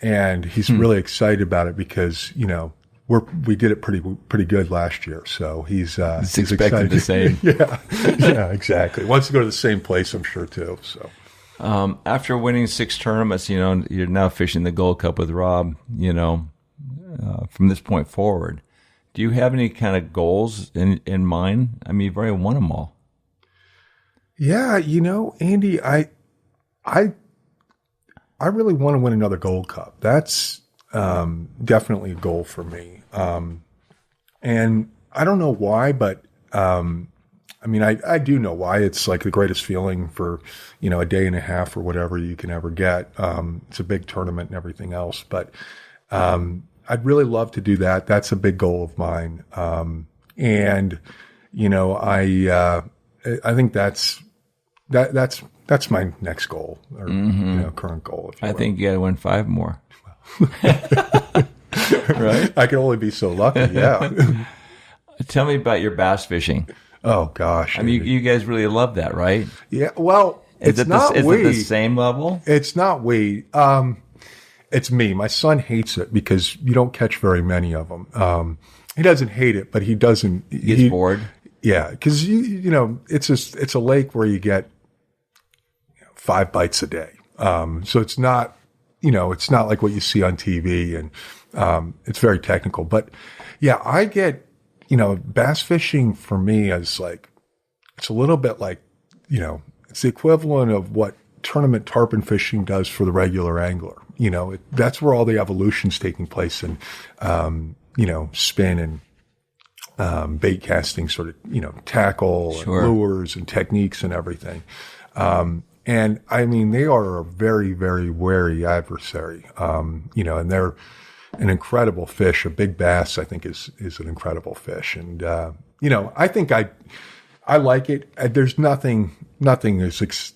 And he's really excited about it because, you know, we did it pretty good last year. So he's
expecting the same.
Yeah, exactly. Wants to go to the same place, I'm sure too. So,
after winning 6 tournaments, you know, you're now fishing the Gold Cup with Rob, you know, from this point forward. Do you have any kind of goals in mind? I mean, you've already won them all.
Yeah, you know, Andy, I really want to win another Gold Cup. That's definitely a goal for me. And I don't know why, but I do know why. It's like the greatest feeling for, you know, a day and a half or whatever you can ever get. It's a big tournament and everything else, but I'd really love to do that. That's a big goal of mine. And, you know, I think that's my next goal, or, you know, current goal.
I think you got to win 5 more. Right?
I can only be so lucky. Yeah.
Tell me about your bass fishing.
Oh gosh.
I mean, you guys really love that, right?
Yeah. Well,
Is
it's
it
not we.
the same level?
It's not we. It's me. My son hates it because you don't catch very many of them. He doesn't hate it, but he doesn't.
He gets bored.
Yeah, because you know it's a lake where you get 5 bites a day. So it's not it's not like what you see on TV, and it's very technical. But yeah, I get bass fishing for me is like it's a little bit like it's the equivalent of what tournament tarpon fishing does for the regular angler. That's where all the evolution's taking place, and spin and bait casting, sort of tackle
Sure.
and lures and techniques and everything. And I mean, they are a very, very wary adversary. And they're an incredible fish. A big bass, I think, is an incredible fish. And I think I like it. There's nothing is.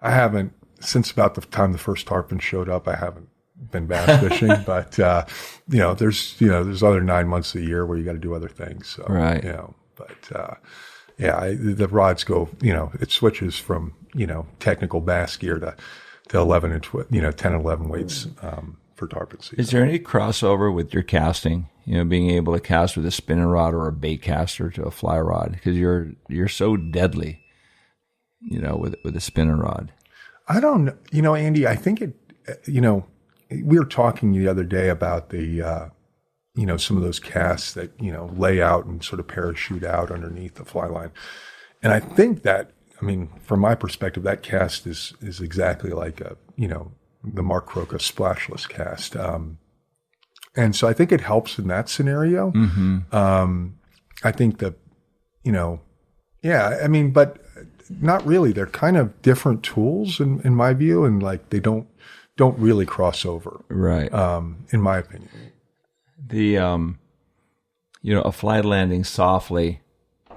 I haven't since about the time the first tarpon showed up. I haven't been bass fishing, but there's other 9 months of the year where you got to do other things. So,
right.
The rods go. It switches from technical bass gear to 11 and 10 and 11 weights for tarpon season.
Is there any crossover with your casting? Being able to cast with a spinning rod or a bait caster to a fly rod, because you're so deadly, with a spinning rod.
I don't know, Andy. I think it. We were talking the other day about the some of those casts that lay out and sort of parachute out underneath the fly line, and I think that from my perspective, that cast is exactly like the Mark Croca splashless cast. And so I think it helps in that scenario.
Mm-hmm.
I think that, but not really. They're kind of different tools in my view, and like they don't really cross over.
Right.
In my opinion.
The, a fly landing softly,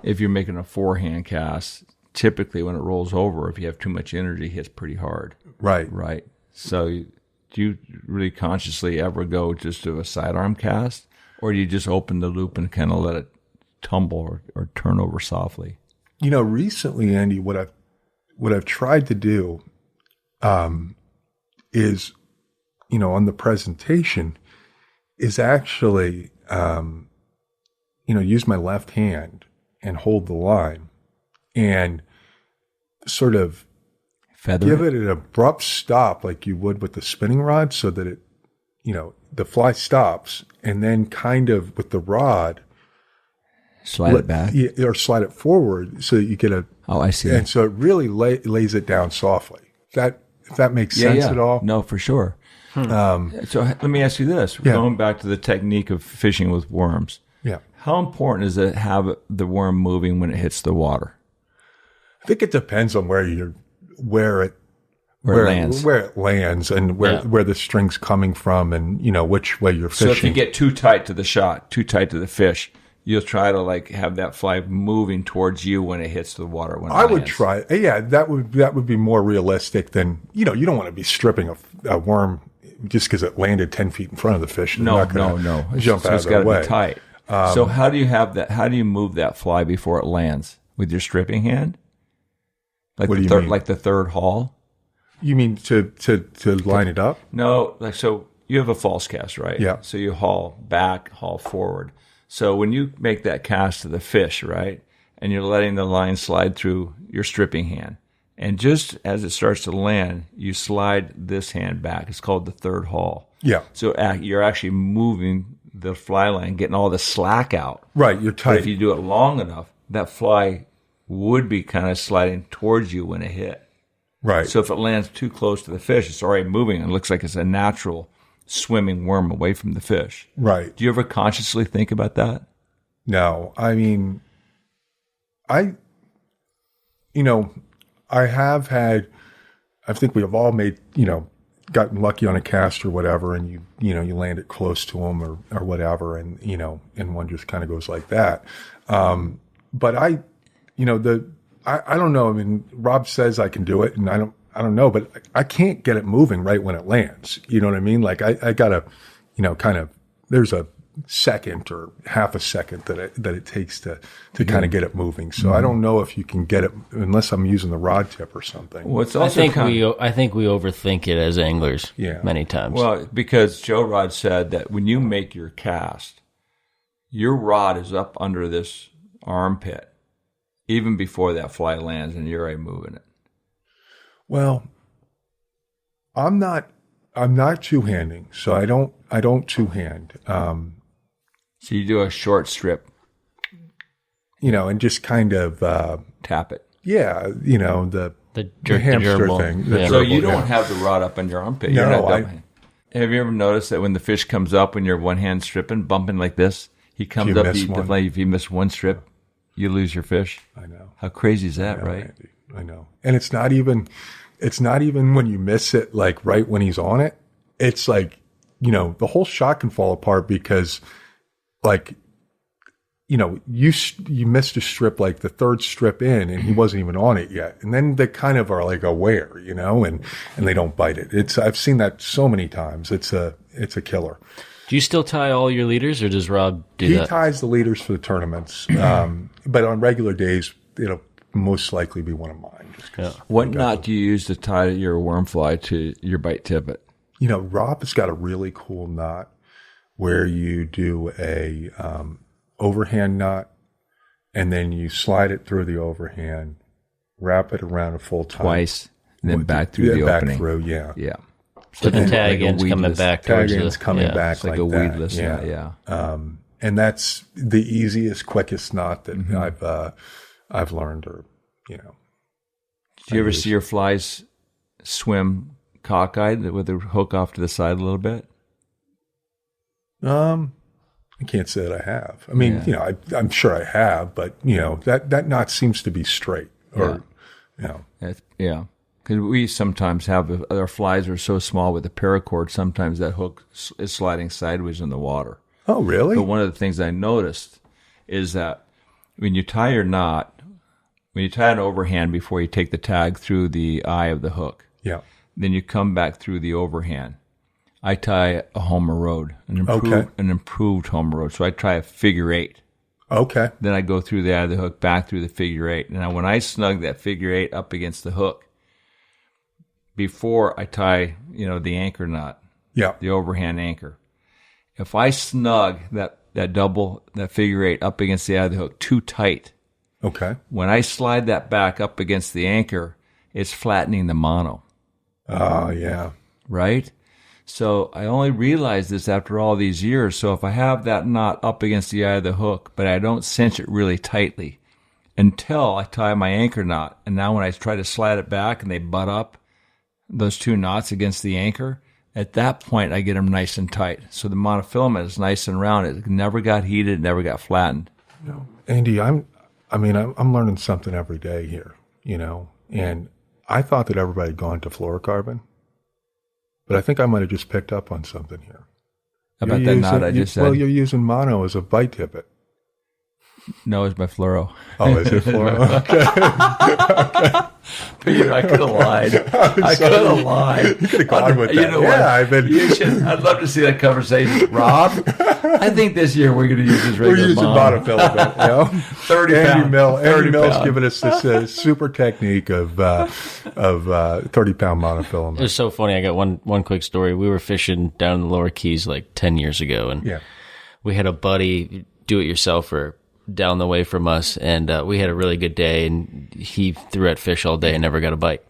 if you're making a forehand cast, typically when it rolls over, if you have too much energy, it hits pretty hard.
Right.
Right. So do you really consciously ever go just to a sidearm cast, or do you just open the loop and kind of let it tumble or turn over softly?
Recently, Andy, what I've tried to do is, on the presentation, is actually, use my left hand and hold the line and sort of give it an abrupt stop like you would with the spinning rod, so that it, the fly stops, and then kind of with the rod,
slide it back
or slide it forward so that you get a.
Oh, I see.
And so it really lays it down softly. If that makes sense at all.
No, for sure. So let me ask you this: going back to the technique of fishing with worms.
Yeah.
How important is it to have the worm moving when it hits the water?
I think it depends on where it lands and where the string's coming from, and which way you're fishing.
So if you get too tight to the shot, too tight to the fish, you'll try to have that fly moving towards you when it hits the water. When it lands.
Would try. Yeah, that would be more realistic than you don't want to be stripping a worm just because it landed 10 feet in front of the fish.
No.
Jump out of
it's got
the way.
To be tight. So how do you have that? How do you move that fly before it lands? With your stripping hand? What do you mean? Like the third haul?
You mean to line it up?
No, so you have a false cast, right?
Yeah.
So you haul back, haul forward. So when you make that cast to the fish, right, and you're letting the line slide through your stripping hand, and just as it starts to land, you slide this hand back. It's called the third haul.
Yeah.
So you're actually moving the fly line, getting all the slack out.
Right, you're tight.
But if you do it long enough, that fly would be kind of sliding towards you when it hit.
Right.
So if it lands too close to the fish, it's already moving. It looks like it's a natural swimming worm away from the fish.
Right.
Do you ever consciously think about that?
No. I mean, I have had, I think we have all made, gotten lucky on a cast or whatever, and you land it close to them or whatever, and, and one just kind of goes like that. But I don't know. I mean, Rob says I can do it, and I don't know, but I can't get it moving right when it lands. You know what I mean? Like I gotta, kind of, there's a second or half a second that it takes to kind of get it moving. So I don't know if you can get it unless I'm using the rod tip or something.
Well, it's
I
also
think we overthink it as anglers many times.
Well, because Joe Rod said that when you make your cast, your rod is up under this armpit even before that fly lands, and you're already moving it.
Well, I'm not two-handing, so I don't two-hand.
So you do a short strip,
and just kind of
tap it.
Yeah, the hamster
gerbil
thing.
So you don't have the rod up on your armpit.
No,
You're not have you ever noticed that when the fish comes up, when you're one hand stripping, bumping like this, he comes up. If you miss one strip, you lose your fish.
I know.
How crazy is that, right?
Andy, I know. And it's not even when you miss it, like right when he's on it. It's like, the whole shot can fall apart because, like, you missed a strip, like the third strip in, and he wasn't even on it yet. And then they kind of are like aware, and they don't bite it. I've seen that so many times. It's a killer.
Do you still tie all your leaders, or does Rob do that?
He ties the leaders for the tournaments, but on regular days, it'll most likely be one of mine.
What knot do you use to tie your worm fly to your bite tippet?
Rob has got a really cool knot where you do a overhand knot, and then you slide it through the overhand, wrap it around a full time.
Twice, and then back through the opening.
Back through, yeah.
Yeah.
So the tag end's coming back towards
the... coming back
it's like a weedless knot, yeah.
And that's the easiest, quickest knot that I've learned, or,
Do you ever see your flies swim cockeyed with the hook off to the side a little bit?
I can't say that I have. I mean, I'm sure I have, but that knot seems to be straight. Or,
yeah, because we sometimes have our flies are so small with the paracord. Sometimes that hook is sliding sideways in the water.
Oh, really?
But one of the things I noticed is that when you tie your knot, when you tie an overhand before you take the tag through the eye of the hook, then you come back through the overhand. I tie a Homer Road, an improved Homer Road. So I try a figure eight.
Okay.
Then I go through the eye of the hook, back through the figure eight. Now, when I snug that figure eight up against the hook, before I tie, the anchor knot, the overhand anchor, if I snug that figure eight up against the eye of the hook too tight, when I slide that back up against the anchor, it's flattening the mono.
Oh, yeah.
Right? So I only realized this after all these years. So if I have that knot up against the eye of the hook, but I don't cinch it really tightly until I tie my anchor knot, and now when I try to slide it back and they butt up, those two knots against the anchor, at that point I get them nice and tight. So the monofilament is nice and round. It never got heated, never got flattened.
No, Andy, I'm learning something every day here, and I thought that everybody had gone to fluorocarbon, but I think I might have just picked up on something here.
How about that knot I just said?
Well, you're using mono as a bite tippet.
No, it's my fluoro.
Oh, is it fluoro? Okay.
I could have lied. I could have lied.
You could have gone with that.
You know what? I'd love to see that conversation. Rob, I think this year we're going to use this regular
We're using monofilament.
30 pounds.
Andy Mill's giving us this super technique of 30-pound monofilament.
It was so funny. I got one quick story. We were fishing down in the Lower Keys like 10 years ago, and we had a buddy, do-it-yourselfer, down the way from us, and we had a really good day, and he threw at fish all day and never got a bite.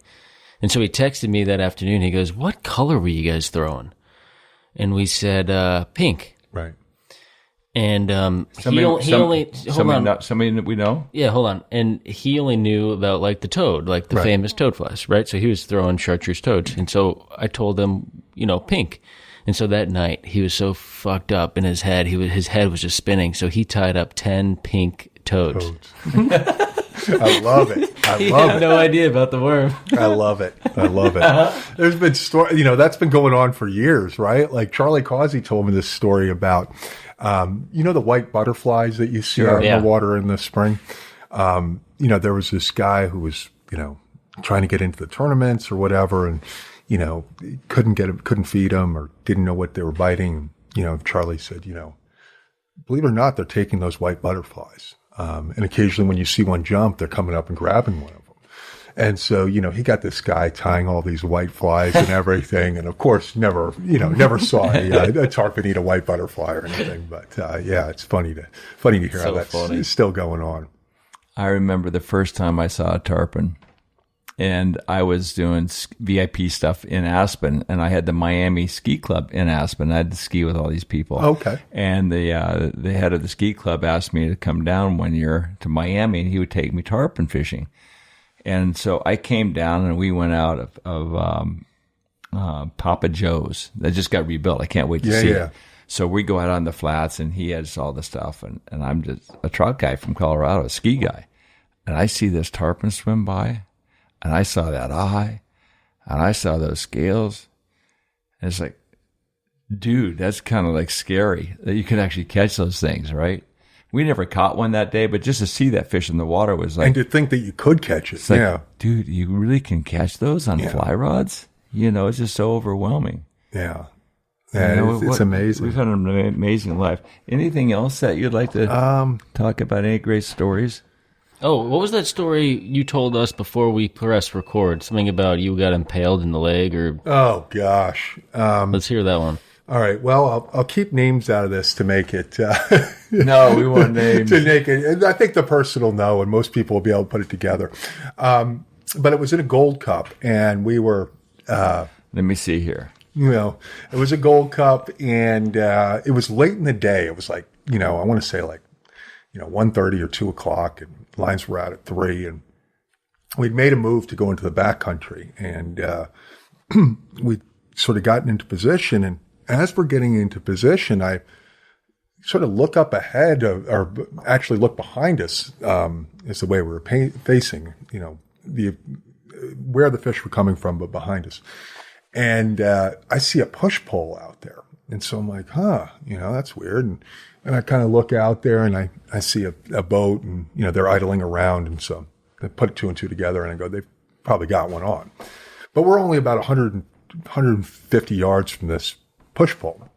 And so he texted me that afternoon. He goes, "What color were you guys throwing?" And we said, pink.
Right.
And somebody
that we know?
Yeah, hold on. And he only knew about like the toad, like the famous toad flies, right? So he was throwing chartreuse toads. And so I told him, pink. And so that night, he was so fucked up in his head. His head was just spinning. So he tied up 10 pink toads.
I love it.
He had no idea about the worm.
I love it. There's been that's been going on for years, right? Like Charlie Causey told me this story about, the white butterflies that you see out in the water in the spring. There was this guy who was, trying to get into the tournaments or whatever, and couldn't feed them or didn't know what they were biting. Charlie said, believe it or not, they're taking those white butterflies. And occasionally when you see one jump, they're coming up and grabbing one of them. And so, he got this guy tying all these white flies and everything. And of course, never saw a tarpon eat a white butterfly or anything. But, it's funny to hear how that's still going on.
I remember the first time I saw a tarpon, and I was doing VIP stuff in Aspen, and I had the Miami Ski Club in Aspen. I had to ski with all these people.
Okay.
And the head of the ski club asked me to come down one year to Miami, and he would take me tarpon fishing. And so I came down, and we went out of Papa Joe's. That just got rebuilt. I can't wait to see it. So we go out on the flats, and he has all the stuff, and I'm just a trout guy from Colorado, a ski guy. And I see this tarpon swim by, and I saw that eye, and I saw those scales. And it's like, dude, that's kind of like scary that you can actually catch those things, right? We never caught one that day, but just to see that fish in the water was like...
And to think that you could catch it.
It's like, dude, you really can catch those on fly rods? It's just so overwhelming.
Yeah. It's amazing.
We've had an amazing life. Anything else that you'd like to talk about? Any great stories?
Oh, what was that story you told us before we pressed record? Something about you got impaled in the leg or...
Oh, gosh.
Let's hear that one.
All right. Well, I'll keep names out of this to make it...
No, we want names.
To make it... I think the person will know, and most people will be able to put it together. But it was in a Gold Cup, and we were...
Let me see here.
It was a Gold Cup, and it was late in the day. It was like, I want to say like, 1:30 or 2 o'clock, and lines were out at 3, and we'd made a move to go into the backcountry, and we'd sort of gotten into position, and as we're getting into position, I sort of look up ahead, or actually look behind us, is the way we were facing, where the fish were coming from, but behind us. And I see a push pole out there. And so I'm like, that's weird. And I kind of look out there, and I see a boat, and, they're idling around. And so I put 2 and 2 together, and I go, they've probably got one on. But we're only about 150 yards from this push pole.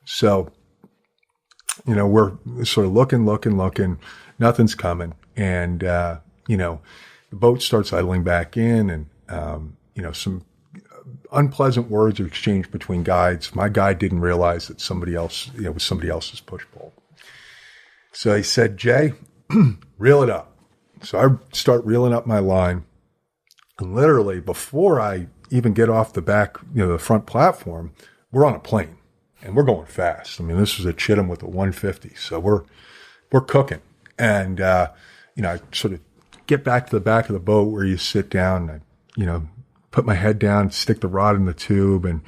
So, we're sort of looking, nothing's coming. And, the boat starts idling back in, and, some unpleasant words are exchanged between guides. My guide didn't realize that somebody else, it was somebody else's push pole. So he said, Jay, reel it up. So I start reeling up my line. And literally before I even get off the back, the front platform, we're on a plane and we're going fast. I mean, this was a Chitham with a 150. So we're cooking. And, I sort of get back to the back of the boat where you sit down, and I, put my head down, stick the rod in the tube, and,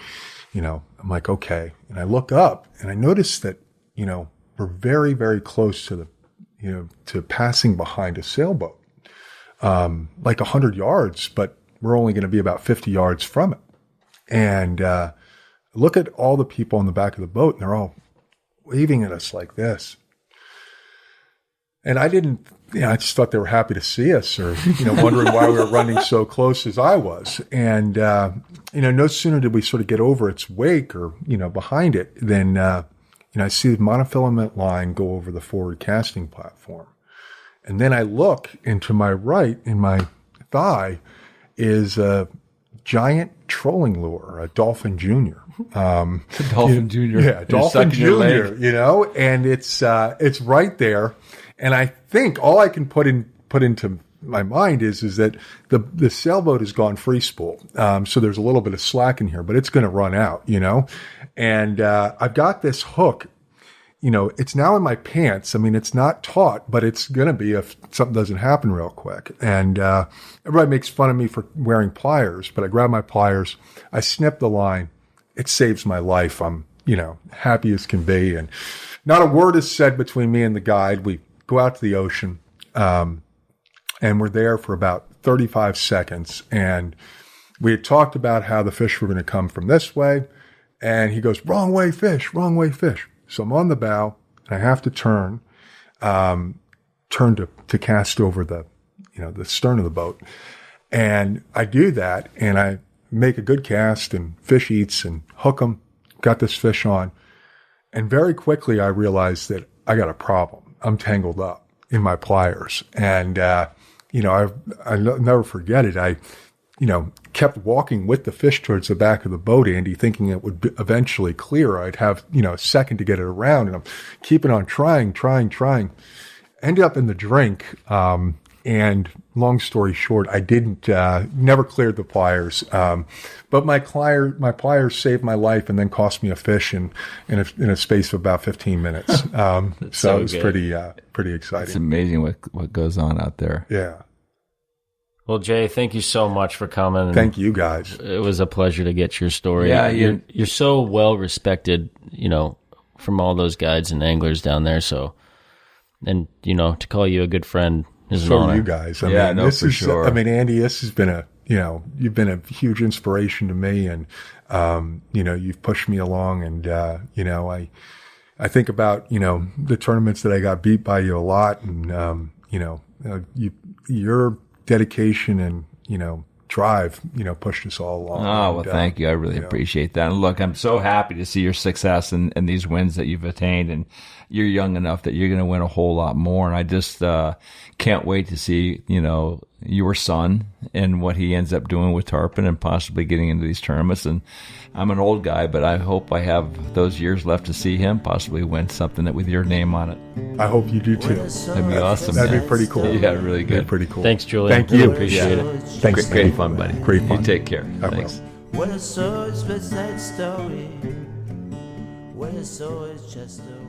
I'm like, okay. And I look up, and I notice that, we're very, very close to to passing behind a sailboat, like 100 yards, but we're only going to be about 50 yards from it. And look at all the people on the back of the boat, and they're all waving at us like this. And I didn't, I just thought they were happy to see us, or, wondering why we were running so close as I was. And, no sooner did we sort of get over its wake, or, behind it, than, I see the monofilament line go over the forward casting platform. And then I look, and to my right, in my thigh, is a giant trolling lure, a Dolphin Junior.
Dolphin Junior.
Yeah, Dolphin Junior, and it's right there. And I think all I can put into my mind is that the sailboat has gone free spool. So there's a little bit of slack in here, but it's going to run out, and, I've got this hook, it's now in my pants. I mean, it's not taut, but it's going to be if something doesn't happen real quick. And, everybody makes fun of me for wearing pliers, but I grab my pliers, I snip the line. It saves my life. I'm, happy as can be. And not a word is said between me and the guide. We go out to the ocean, and we're there for about 35 seconds. And we had talked about how the fish were going to come from this way. And he goes, wrong way fish. So I'm on the bow, and I have to turn to cast over the stern of the boat. And I do that, and I make a good cast, and fish eats, and hook them, got this fish on. And very quickly I realized that I got a problem. I'm tangled up in my pliers. And, I'll never forget it. I kept walking with the fish towards the back of the boat, Andy, thinking it would eventually clear. I'd have, a second to get it around, and I'm keeping on trying. Ended up in the drink. And long story short, I didn't, never cleared the pliers. But my pliers saved my life and then cost me a fish in a space of about 15 minutes. So it was pretty exciting.
It's amazing what goes on out there.
Yeah.
Well, Jay, thank you so much for coming.
Thank you, guys.
It was a pleasure to get your story.
Yeah,
you're so well respected, from all those guides and anglers down there. So, and to call you a good friend is an honor.
You guys.
Sure.
Andy, this has been you've been a huge inspiration to me, and you've pushed me along, and I think about the tournaments that I got beat by you a lot, and your dedication and drive pushed us all along.
Oh, well, thank you. I really appreciate that. And look, I'm so happy to see your success and these wins that you've attained, and you're young enough that you're going to win a whole lot more. And I just can't wait to see your son and what he ends up doing with tarpon and possibly getting into these tournaments. And I'm an old guy, but I hope I have those years left to see him possibly win something with your name on it.
I hope you do too.
That'd be awesome.
That'd be pretty cool.
Yeah, really good.
Pretty cool.
Thanks, Julian.
Thank you.
Appreciate it.
Thanks.
Great fun, buddy.
Great fun.
You take care. Thanks.
What a soul is but that story. What a soul is just a